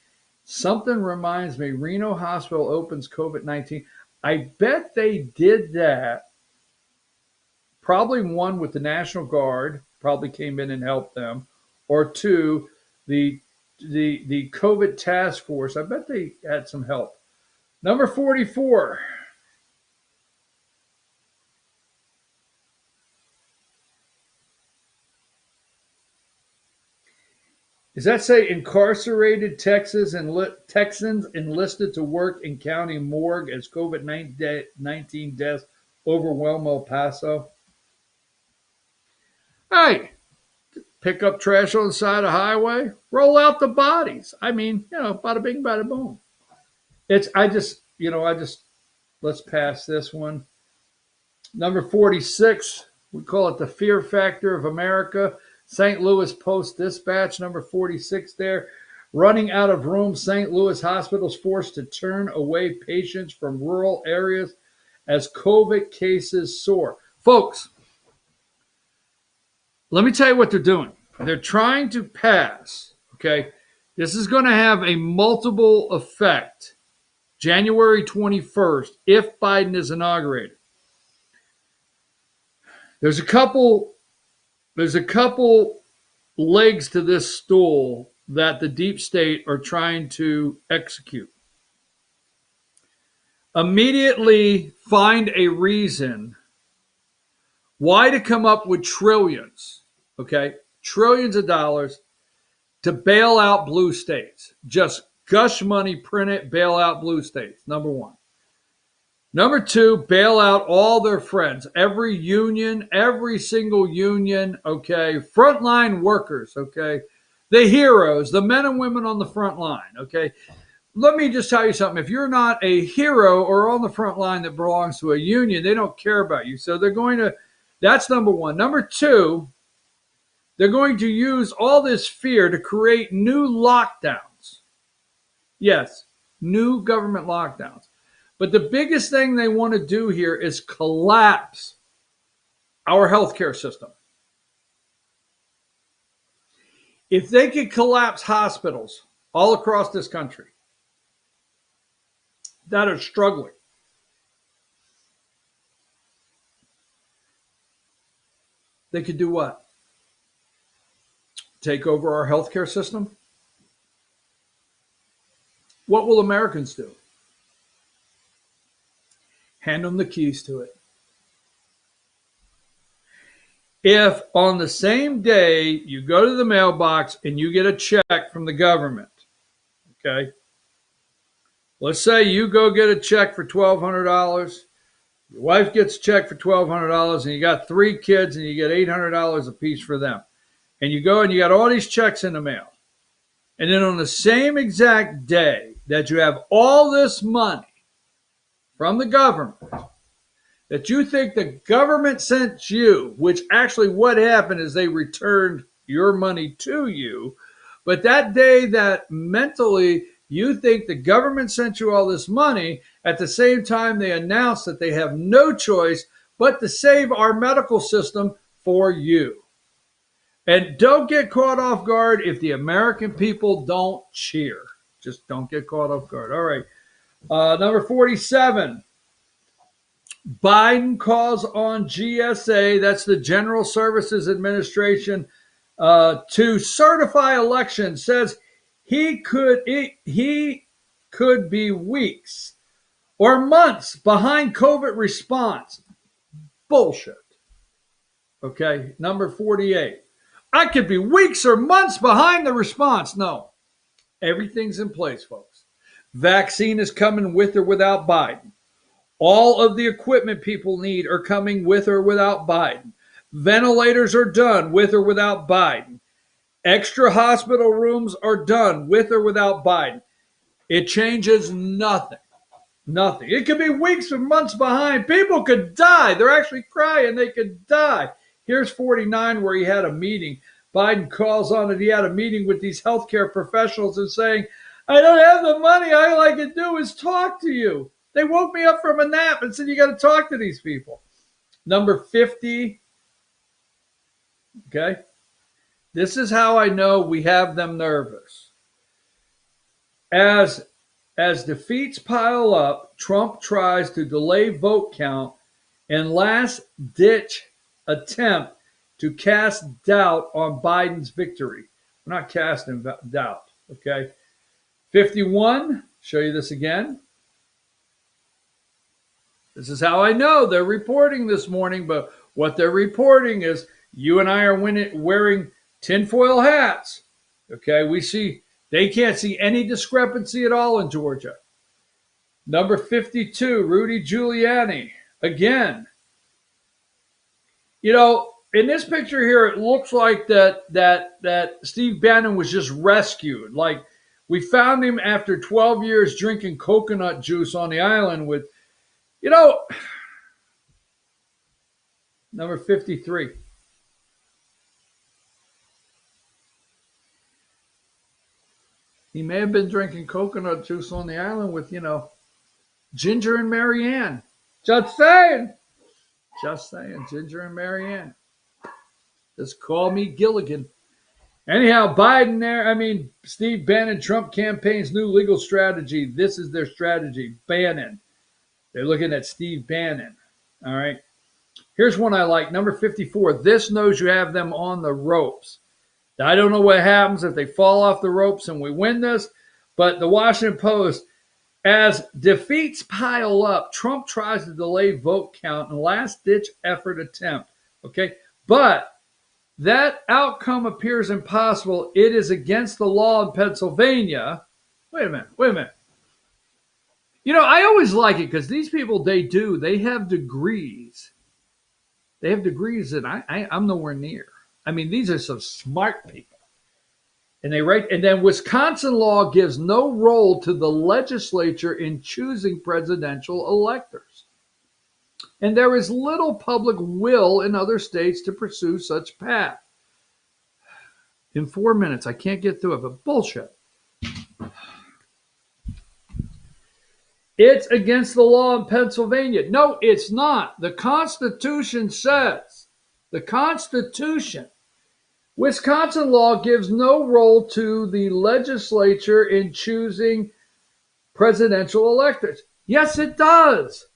Something reminds me. Reno Hospital opens COVID-19. I bet they did that. Probably one with the National Guard, probably came in and helped them, or two, the COVID task force. I bet they had some help. Number 44. Does that say incarcerated Texans enlisted to work in county morgue as COVID-19 deaths overwhelm El Paso? Hey, pick up trash on the side of the highway, roll out the bodies. I mean, bada bing, bada boom. Let's pass this one. Number 46, we call it the fear factor of America. St. Louis Post-Dispatch, number 46 there. Running out of room, St. Louis hospitals forced to turn away patients from rural areas as COVID cases soar. Folks, let me tell you what they're doing. They're trying to pass, okay? This is going to have a multiple effect January 21st if Biden is inaugurated. There's a couple legs to this stool that the deep state are trying to execute. Immediately find a reason why to come up with trillions, okay? Trillions of dollars to bail out blue states. Just gush money, print it, bail out blue states, number one. Number two, bail out all their friends, every union, every single union, okay? Frontline workers, okay? The heroes, the men and women on the front line, okay? Let me just tell you something. If you're not a hero or on the front line that belongs to a union, they don't care about you. So they're going to, that's number one. Number two, they're going to use all this fear to create new lockdowns. Yes, new government lockdowns. But the biggest thing they want to do here is collapse our healthcare system. If they could collapse hospitals all across this country that are struggling, They could do what? Take over our healthcare system? What will Americans do? Hand them the keys to it. If on the same day you go to the mailbox and you get a check from the government, okay? Let's say you go get a check for $1,200. Your wife gets a check for $1,200 and you got 3 kids and you get $800 a piece for them. And you go and you got all these checks in the mail. And then on the same exact day that you have all this money from the government that you think the government sent you, which actually what happened is they returned your money to you. But that day that mentally you think the government sent you all this money, at the same time they announced that they have no choice but to save our medical system for you. And don't get caught off guard if the American people don't cheer. Just don't get caught off guard. All right. Number 47. Biden calls on GSA, that's the General Services Administration, to certify elections. Says he could be weeks or months behind COVID response. Bullshit. Okay. Number 48. I could be weeks or months behind the response. No. Everything's in place, folks. Vaccine is coming with or without Biden. All of the equipment people need are coming with or without Biden. Ventilators are done with or without Biden. Extra hospital rooms are done with or without Biden. It changes nothing. Nothing. It could be weeks or months behind. People could die. They're actually crying. They could die. Here's 49 where he had a meeting. Biden calls on it. He had a meeting with these healthcare professionals and saying, I don't have the money. All I can do is talk to you. They woke me up from a nap and said, you got to talk to these people. Number 50. Okay. This is how I know we have them nervous. As defeats pile up, Trump tries to delay vote count and last-ditch attempt to cast doubt on Biden's victory. We're not casting doubt, okay? 51, show you this again. This is how I know they're reporting this morning, but what they're reporting is you and I are wearing tinfoil hats, okay? We see, they can't see any discrepancy at all in Georgia. Number 52, Rudy Giuliani, again. You know, in this picture here, it looks like that Steve Bannon was just rescued. Like, we found him after 12 years drinking coconut juice on the island with, you know, number 53. He may have been drinking coconut juice on the island with, you know, Ginger and Marianne. Just saying. Just saying, Ginger and Marianne. Just call me Gilligan. Anyhow, Steve Bannon, Trump campaign's new legal strategy. This is their strategy. Bannon. They're looking at Steve Bannon. All right. Here's one I like. Number 54. This knows you have them on the ropes. I don't know what happens if they fall off the ropes and we win this, but the Washington Post, as defeats pile up, Trump tries to delay vote count in last-ditch effort attempt. Okay, but that outcome appears impossible. It is against the law in Pennsylvania. Wait a minute. You know, I always like it because these people, they have degrees. They have degrees that I'm nowhere near. I mean, these are some smart people. And they write, and then Wisconsin law gives no role to the legislature in choosing presidential electors. And there is little public will in other states to pursue such path. In 4 minutes, I can't get through it, but bullshit. It's against the law in Pennsylvania. No, it's not. The Constitution says, Wisconsin law gives no role to the legislature in choosing presidential electors. Yes, it does.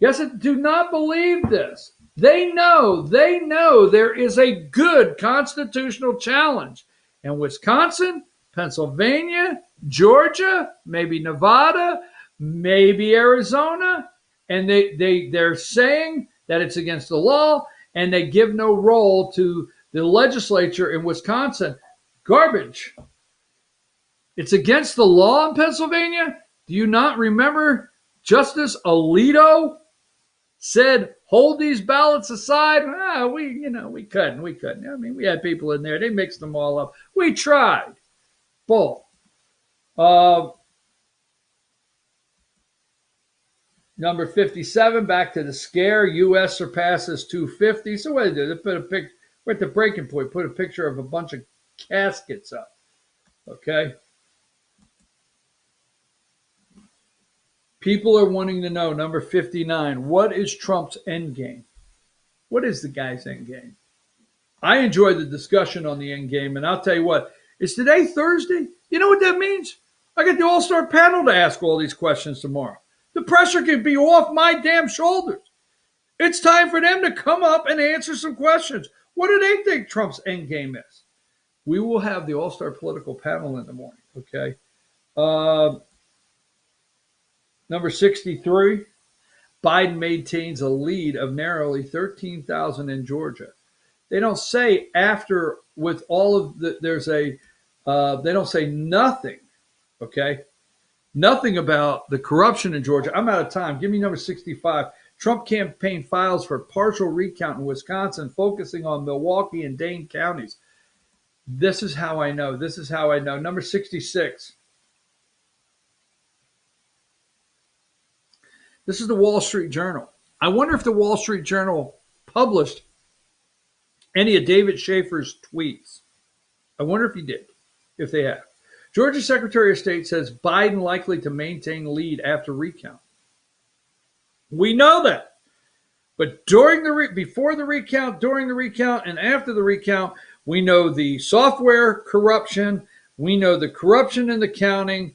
Yes, do not believe this. They know there is a good constitutional challenge. And Wisconsin, Pennsylvania, Georgia, maybe Nevada, maybe Arizona, and they're saying that it's against the law, and they give no role to the legislature in Wisconsin. Garbage. It's against the law in Pennsylvania. Do you not remember Justice Alito said, hold these ballots aside? We couldn't. I mean, we had people in there. They mixed them all up. We tried. Bull. Number 57, back to the scare. U.S. surpasses 250. So what did they do? They put a picture, we're at the breaking point, put a picture of a bunch of caskets up. Okay? People are wanting to know, number 59, what is Trump's end game? What is the guy's end game? I enjoyed the discussion on the end game, and I'll tell you what, is today Thursday? You know what that means? I got the all-star panel to ask all these questions tomorrow. The pressure can be off my damn shoulders. It's time for them to come up and answer some questions. What do they think Trump's end game is? We will have the all-star political panel in the morning, okay? Number 63, Biden maintains a lead of narrowly 13,000 in Georgia. They don't say after, with all of the, they don't say nothing, okay? Nothing about the corruption in Georgia. I'm out of time. Give me number 65. Trump campaign files for partial recount in Wisconsin, focusing on Milwaukee and Dane counties. This is how I know. Number 66. This is the Wall Street Journal. I wonder if the Wall Street Journal published any of David Schaefer's tweets. I wonder if he did, if they have. Georgia Secretary of State says Biden likely to maintain lead after recount. We know that. But before the recount, during the recount, and after the recount, we know the software corruption. We know the corruption in the counting,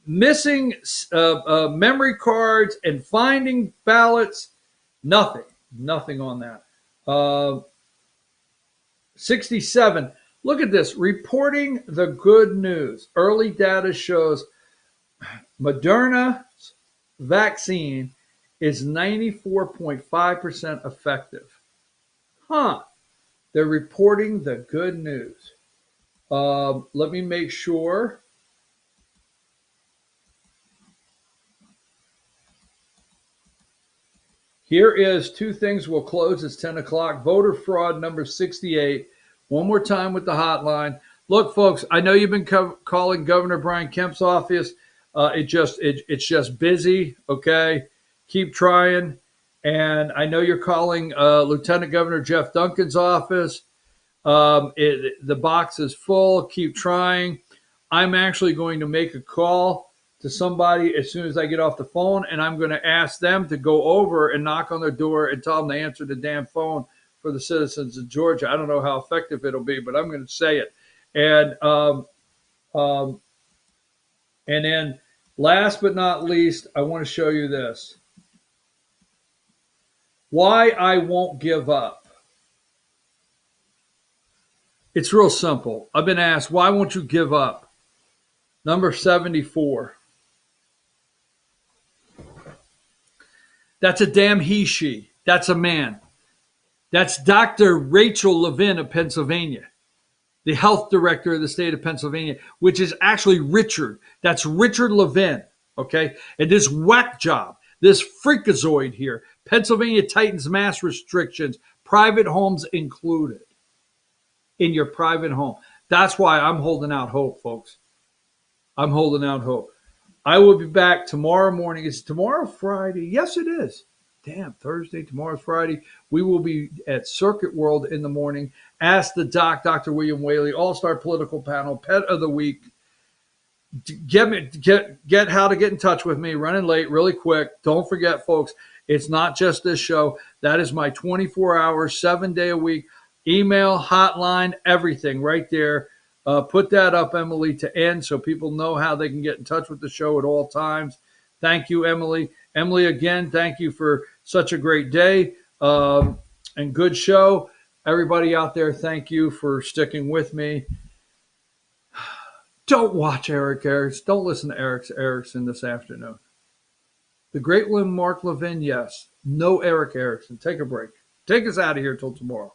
missing memory cards and finding ballots. Nothing on that. 67. Look at this. Reporting the good news. Early data shows Moderna's vaccine is 94.5% effective. They're reporting the good news. Let me make sure. Here is two things. We'll close. It's 10 o'clock. Voter fraud, number 68. One more time with the hotline. Look, folks, I know you've been calling Governor Brian Kemp's office. It's just busy, okay? Keep trying. And I know you're calling Lieutenant Governor Jeff Duncan's office. The box is full. Keep trying. I'm actually going to make a call to somebody as soon as I get off the phone, and I'm going to ask them to go over and knock on their door and tell them to answer the damn phone for the citizens of Georgia. I don't know how effective it'll be, but I'm going to say it. And then last but not least, I want to show you this. Why I won't give up. It's real simple. I've been asked, why won't you give up? Number 74. That's a damn he, she. That's a man. That's Dr. Rachel Levin of Pennsylvania, the health director of the state of Pennsylvania, which is actually Richard. That's Richard Levin, okay? And this whack job, this freakazoid here, Pennsylvania tightens mask restrictions, private homes included, in your private home. That's why I'm holding out hope, folks. I'm holding out hope. I will be back tomorrow morning. Is tomorrow Friday? Yes, it is. Damn, Thursday, tomorrow's Friday. We will be at Circuit World in the morning. Ask the doc, Dr. William Whaley, All-Star Political Panel, Pet of the Week. Get how to get in touch with me. Running late, really quick. Don't forget, folks, it's not just this show. That is my 24-hour, 7-day-a-week email, hotline, everything right there. Put that up, Emily, to end so people know how they can get in touch with the show at all times. Thank you, Emily. Emily, again, thank you for such a great day. and good show. Everybody out there, thank you for sticking with me. Don't watch Eric Erickson. Don't listen to Eric Erickson this afternoon. The great one, Mark Levin, yes. No Eric Erickson. Take a break. Take us out of here till tomorrow.